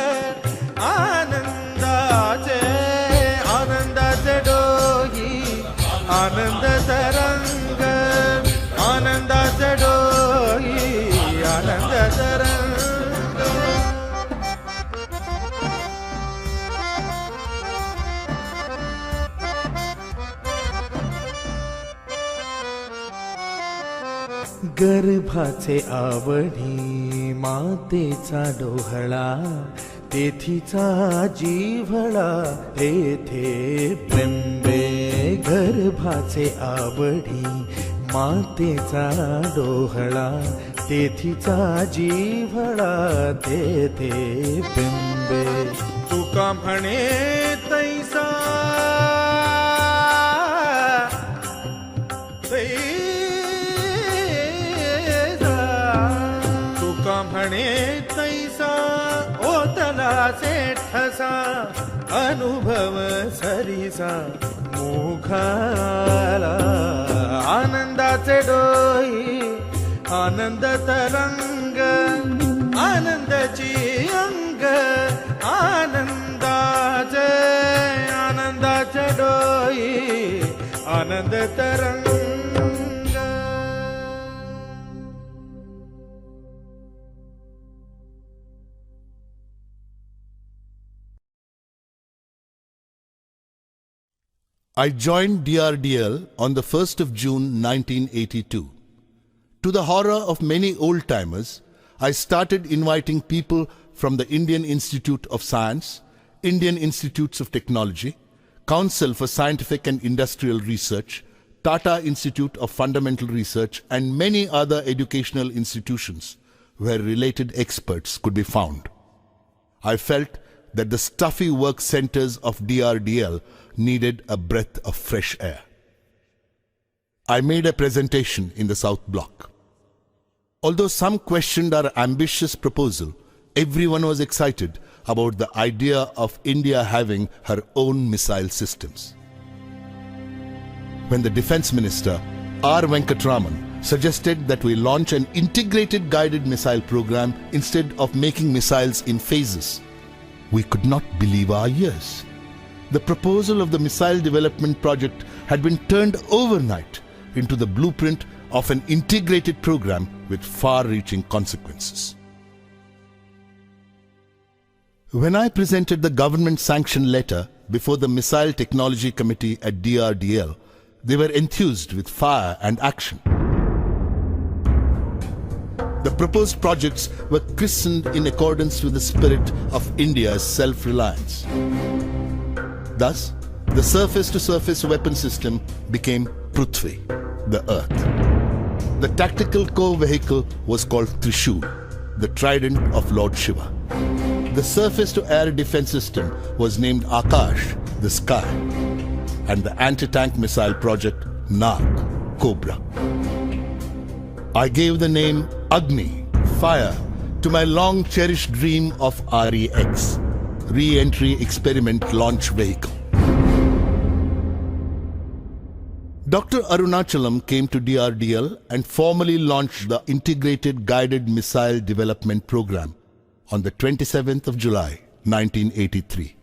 आनंदाचे आनंदाचे डोही आनंद तरंग आनंदाचे डोही आनंद तरंग गर्भाचे आवडी मातेचा डोहळा तेथीचा जीवळा तेथे बिंबे गर्भाचे आवडी मातेचा डोहळा तेथीचा जीवळा तेथे बिंबे तुका म्हणे तैसा तुका म्हणे तैसा ओतला ठसा अनुभव सरीसा मुखाला आनंदाचे डोही आनंद तरंग आनंदाची अंग आनंदाचे आनंदाचे डोही आनंद तरंग I joined DRDL on the 1st of June 1982. To the horror of many old-timers, I started inviting people
from the Indian Institute of Science, Indian Institutes of Technology, Council for Scientific and Industrial Research, Tata Institute of Fundamental Research, and many other educational institutions where related experts could be found. I felt that the stuffy work centers of DRDL needed a breath of fresh air. I made a presentation in the South Block. Although some questioned our ambitious proposal, everyone was excited about the idea of India having her own missile systems. When the Defence Minister, R. Venkatraman, suggested that we launch an integrated guided missile program instead of making missiles in phases, we could not believe our ears. The proposal of the missile development project had been turned overnight into the blueprint of an integrated program with far-reaching consequences. When I presented the government-sanctioned letter before the Missile Technology Committee at DRDL, they were enthused with fire and action. The proposed projects were christened in accordance with the spirit of India's self-reliance. Thus, the surface-to-surface weapon system became Prithvi, the Earth. The tactical core vehicle was called Trishul, the trident of Lord Shiva. The surface-to-air defense system was named Akash, the sky, and the anti-tank missile project Nag, Cobra. I gave the name Agni, fire, to my long-cherished dream of REX, Re-Entry Experiment Launch Vehicle. Dr. Arunachalam came to DRDL and formally launched the Integrated Guided Missile Development Program on the 27th of July, 1983.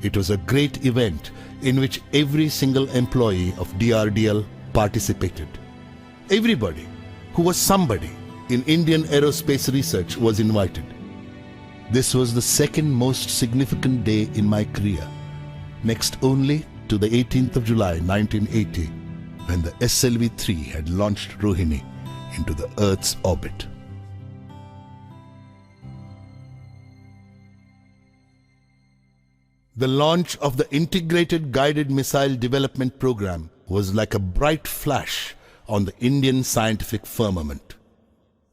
It was a great event in which every single employee of DRDL participated. Everybody who was somebody in Indian aerospace research was invited. This was the second most significant day in my career, next only to the 18th of July 1980, when the SLV-3 had launched Rohini into the Earth's orbit. The launch of the Integrated Guided Missile Development Program was like a bright flash on the Indian scientific firmament.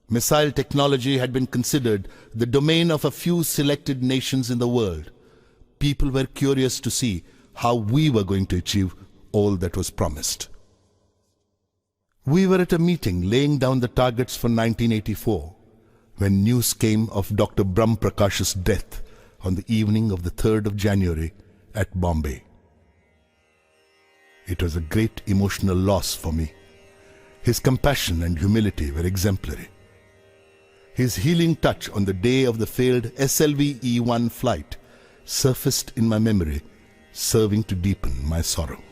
Missile technology had been considered the domain of a few selected nations in the world. People were curious to see how we were going to achieve all that was promised. We were at a meeting laying down the targets for 1984 when news came of Dr. Brahm Prakash's death on the evening of the 3rd of January at Bombay. It was a great emotional loss for me. His compassion and humility were exemplary. His healing touch on the day of the failed SLV-E1 flight surfaced in my memory, serving to deepen my sorrow.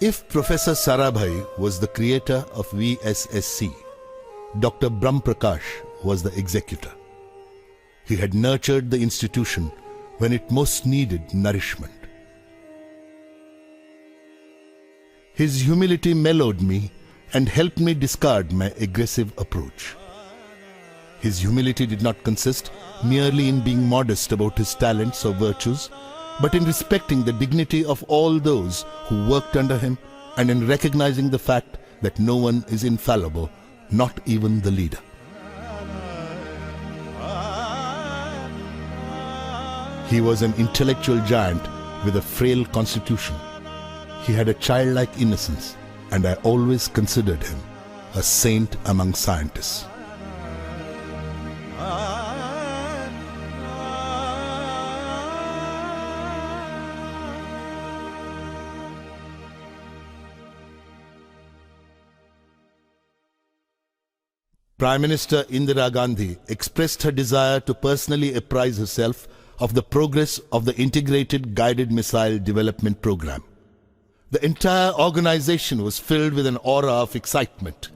If Professor Sarabhai was the creator of VSSC, Dr. Brahm Prakash was the executor. He had nurtured the institution when it most needed nourishment. His humility mellowed me and helped me discard my aggressive approach. His humility did not consist merely in being modest about his talents or virtues, but in respecting the dignity of all those who worked under him and in recognizing the fact that no one is infallible, not even the leader. He was an intellectual giant with a frail constitution. He had a childlike innocence, and I always considered him a saint among scientists. Prime Minister Indira Gandhi expressed her desire to personally apprise herself of the progress of the Integrated Guided Missile Development Program. The entire organization was filled with an aura of excitement.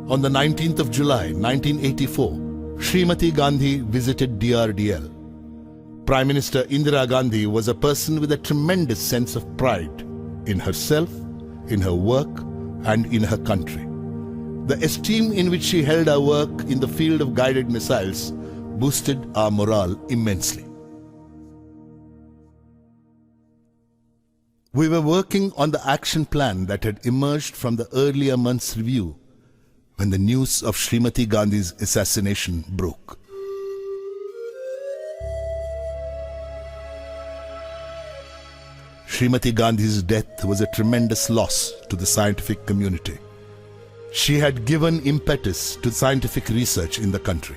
On the 19th of July 1984, Srimati Gandhi visited DRDL. Prime Minister Indira Gandhi was a person with a tremendous sense of pride in herself, in her work, and in her country. The esteem in which she held our work in the field of guided missiles boosted our morale immensely. We were working on the action plan that had emerged from the earlier month's review when the news of Srimati Gandhi's assassination broke. Srimati Gandhi's death was a tremendous loss to the scientific community. She had given impetus to scientific research in the country.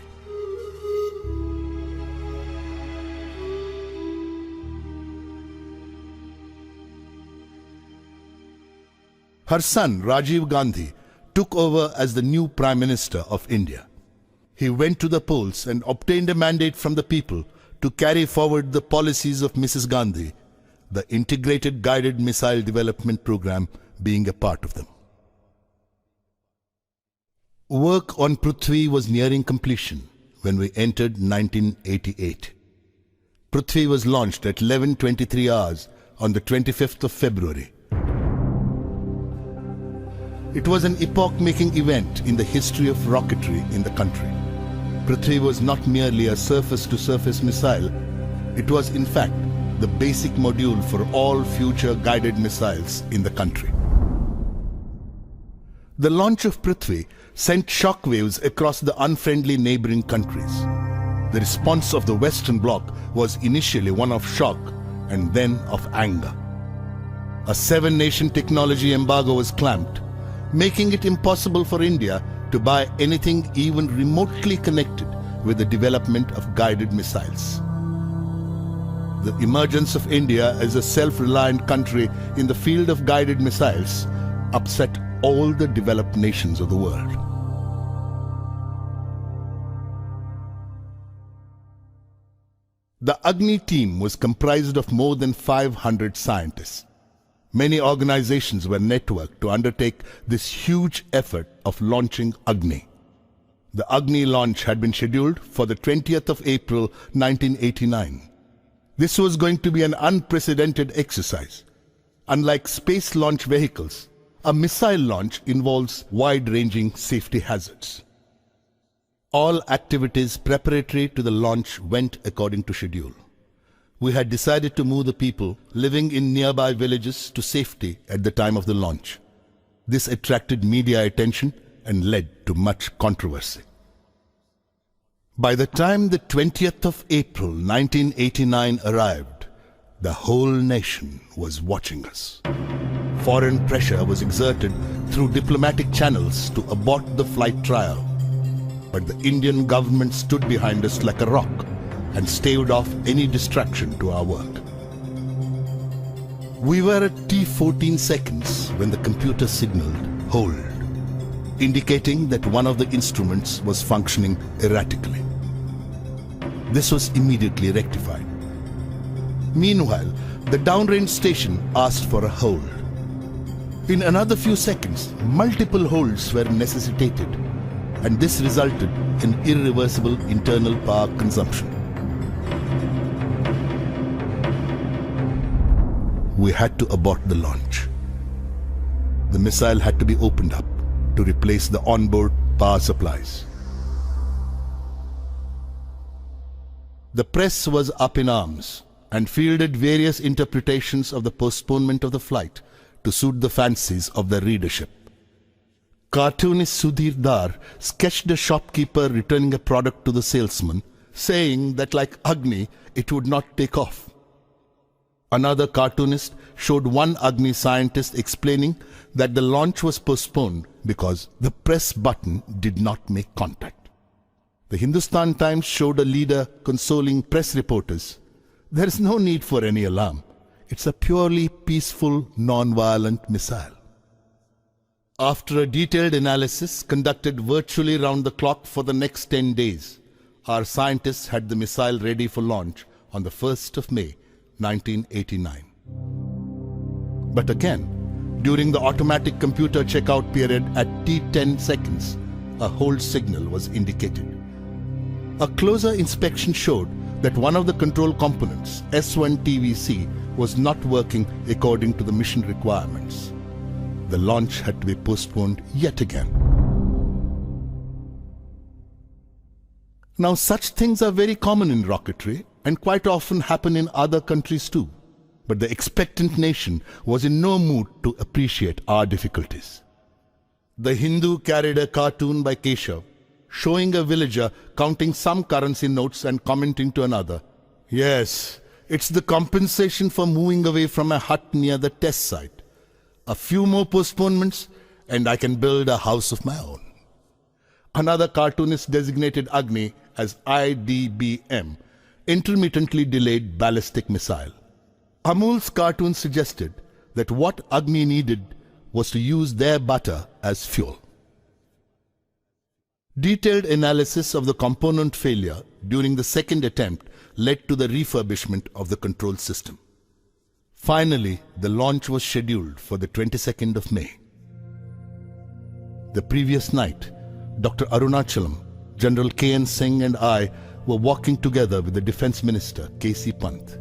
Her son, Rajiv Gandhi, took over as the new Prime Minister of India. He went to the polls and obtained a mandate from the people to carry forward the policies of Mrs. Gandhi, the Integrated Guided Missile Development Program being a part of them. Work on Prithvi was nearing completion when we entered 1988. Prithvi was launched at 11:23 hours on the 25th of February. It was an epoch-making event in the history of rocketry in the country. Prithvi was not merely a surface-to-surface missile. It was, in fact, the basic module for all future guided missiles in the country. The launch of Prithvi sent shockwaves across the unfriendly neighboring countries. The response of the Western Bloc was initially one of shock and then of anger. A 7-nation technology embargo was clamped, making it impossible for India to buy anything even remotely connected with the development of guided missiles. The emergence of India as a self-reliant country in the field of guided missiles upset all the developed nations of the world. The Agni team was comprised of more than 500 scientists. Many organizations were networked to undertake this huge effort of launching Agni. The Agni launch had been scheduled for the 20th of April 1989. This was going to be an unprecedented exercise. Unlike space launch vehicles, a missile launch involves wide-ranging safety hazards. All activities preparatory to the launch went according to schedule. We had decided to move the people living in nearby villages to safety at the time of the launch. This attracted media attention and led to much controversy. By the time the 20th of April 1989 arrived, the whole nation was watching us. Foreign pressure was exerted through diplomatic channels to abort the flight trial, but the Indian government stood behind us like a rock and staved off any distraction to our work. We were at T14 seconds when the computer signaled hold, indicating that one of the instruments was functioning erratically. This was immediately rectified. Meanwhile, the downrange station asked for a hold. In another few seconds, multiple holds were necessitated, and this resulted in irreversible internal power consumption. We had to abort the launch. The missile had to be opened up to replace the onboard power supplies. The press was up in arms and fielded various interpretations of the postponement of the flight to suit the fancies of the readership. Cartoonist Sudhir Dar sketched a shopkeeper returning a product to the salesman, saying that like Agni, it would not take off. Another cartoonist showed one Agni scientist explaining that the launch was postponed because the press button did not make contact. The Hindustan Times showed a leader consoling press reporters. There is no need for any alarm. It's a purely peaceful, non-violent missile. After a detailed analysis conducted virtually round the clock for the next 10 days, our scientists had the missile ready for launch on the 1st of May, 1989. But again, during the automatic computer checkout period at T10 seconds, a hold signal was indicated. A closer inspection showed that one of the control components, S1 TVC, was not working according to the mission requirements. the launch had to be postponed yet again. Now, such things are very common in rocketry and quite often happen in other countries too. But the expectant nation was in no mood to appreciate our difficulties. The Hindu carried a cartoon by Keshav, showing a villager counting some currency notes and commenting to another, "Yes, it's the compensation for moving away from a hut near the test site. A few more postponements and I can build a house of my own." Another cartoonist designated Agni as IDBM, intermittently delayed ballistic missile. Amul's cartoon suggested that what Agni needed was to use their butter as fuel. Detailed analysis of the component failure during the second attempt led to the refurbishment of the control system. Finally, the launch was scheduled for the 22nd of May. The previous night, Dr. Arunachalam, General K.N. Singh and I were walking together with the Defence Minister, K.C. Pant.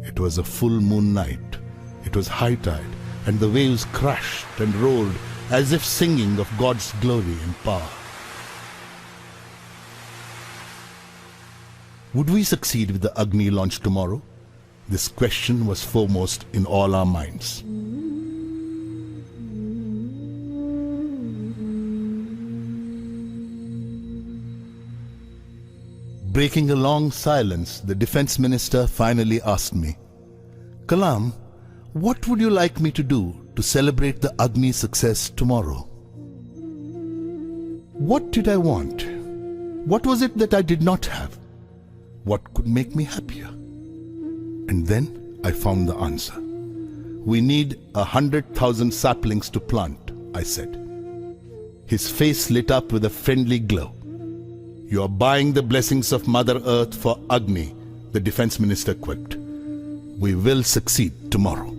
It was a full moon night. It was high tide, and the waves crashed and rolled as if singing of God's glory and power. Would we succeed with the Agni launch tomorrow? This question was foremost in all our minds. Breaking a long silence, the Defence Minister finally asked me, "Kalam, what would you like me to do to celebrate the Agni success tomorrow?" What did I want? What was it that I did not have? What could make me happier? And then I found the answer. "We need 100,000 saplings to plant," I said. His face lit up with a friendly glow. "You are buying the blessings of Mother Earth for Agni," the Defence Minister quipped. "We will succeed tomorrow."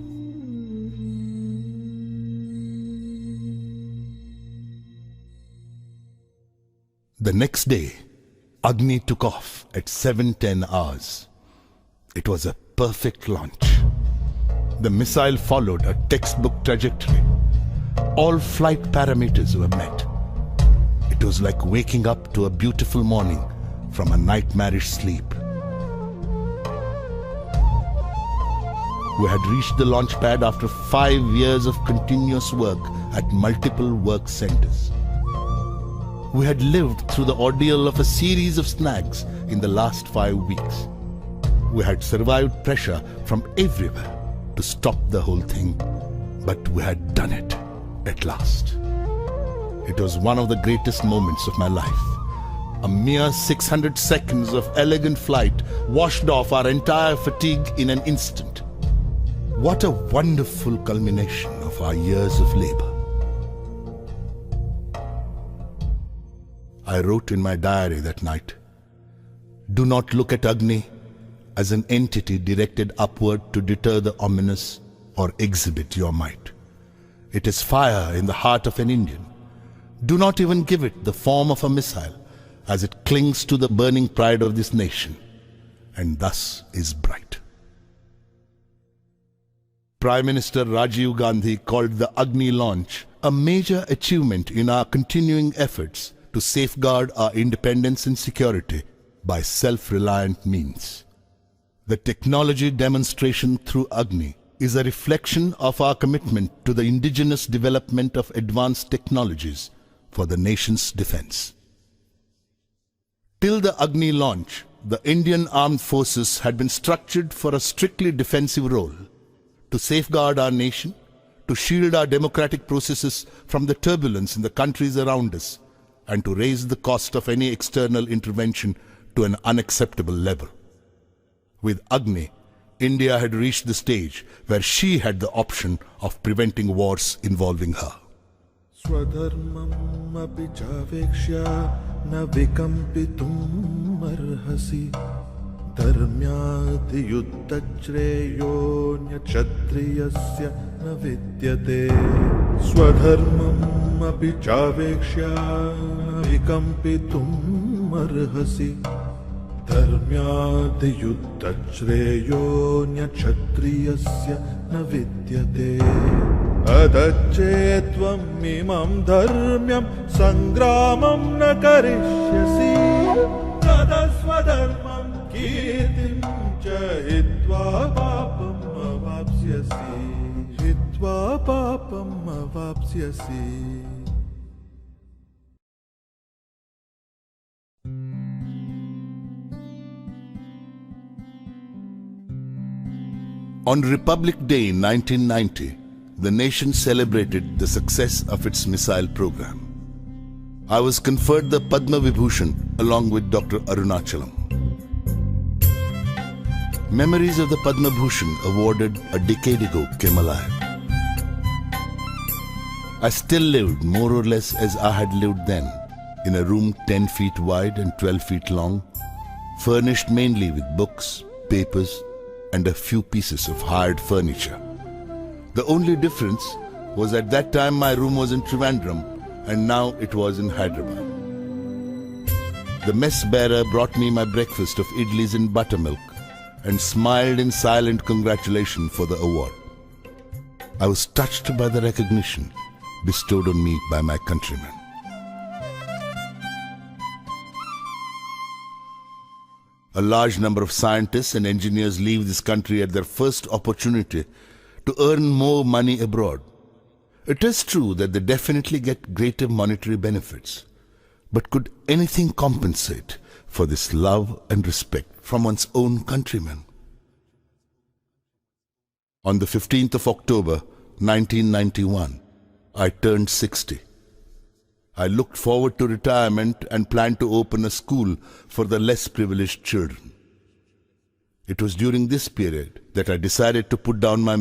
The next day, Agni took off at 7:10 hours. It was a perfect launch. The missile followed a textbook trajectory. All flight parameters were met. It was like waking up to a beautiful morning from a nightmarish sleep. We had reached the launch pad after 5 years of continuous work at multiple work centers. We had lived through the ordeal of a series of snags in the last 5 weeks. We had survived pressure from everywhere to stop the whole thing, but we had done it at last. It was one of the greatest moments of my life. A mere 600 seconds of elegant flight washed off our entire fatigue in an instant. What a wonderful culmination of our years of labor. I wrote in my diary that night, "Do not look at Agni as an entity directed upward to deter the ominous or exhibit your might. It is fire in the heart of an Indian. Do not even give it the form of a missile, as it clings to the burning pride of this nation, and thus is bright." Prime Minister Rajiv Gandhi called the Agni launch a major achievement in our continuing efforts to safeguard our independence and security by self-reliant means. The technology demonstration through Agni is a reflection of our commitment to the indigenous development of advanced technologies for the nation's defense. Till the Agni launch, the Indian armed forces had been structured for a strictly defensive role, to safeguard our nation, to shield our democratic processes from the turbulence in the countries around us, and to raise the cost of any external intervention to an unacceptable level. With Agni, India had reached the stage where she had the option of preventing wars involving her.
स्वधर्मम् अपि चावेक्ष्य न विकम्पितुम् अर्हसि धर्म्याधियुद्धश्रेयोऽन्यक्षत्रियस्य न विद्यते स्वधर्मम् अपि चावेक्ष्य न विकम्पितुम् अर्हसि धर्म्याधियुद्धश्रेयोऽन्यक्षत्रियस्य न विद्यते अधच्चेत्त्वम् इमं धर्म्यं सङ्ग्रामं न करिष्यसि तदस्वधर्मं कीर्तिं च हित्वा पापम् अवाप्स्यसि
On Republic Day 1990, the nation celebrated the success of its missile program. I was conferred the Padma Vibhushan along with Dr. Arunachalam. Memories of the Padma Bhushan awarded a decade ago came alive. I still lived more or less as I had lived then, in a room 10 feet wide and 12 feet long, furnished mainly with books, papers, and a few pieces of hired furniture. The only difference was at that time my room was in Trivandrum and now it was in Hyderabad. The mess bearer brought me my breakfast of idlis and buttermilk and smiled in silent congratulation for the award. I was touched by the recognition bestowed on me by my countrymen. A large number of scientists and engineers leave this country at their first opportunity to earn more money abroad. It is true that they definitely get greater monetary benefits, but could anything compensate for this love and respect from one's own countrymen? On the 15th of October, 1991, I turned 60. I looked forward to retirement and planned to open a school for the less privileged children. It was during this period that I decided to put down my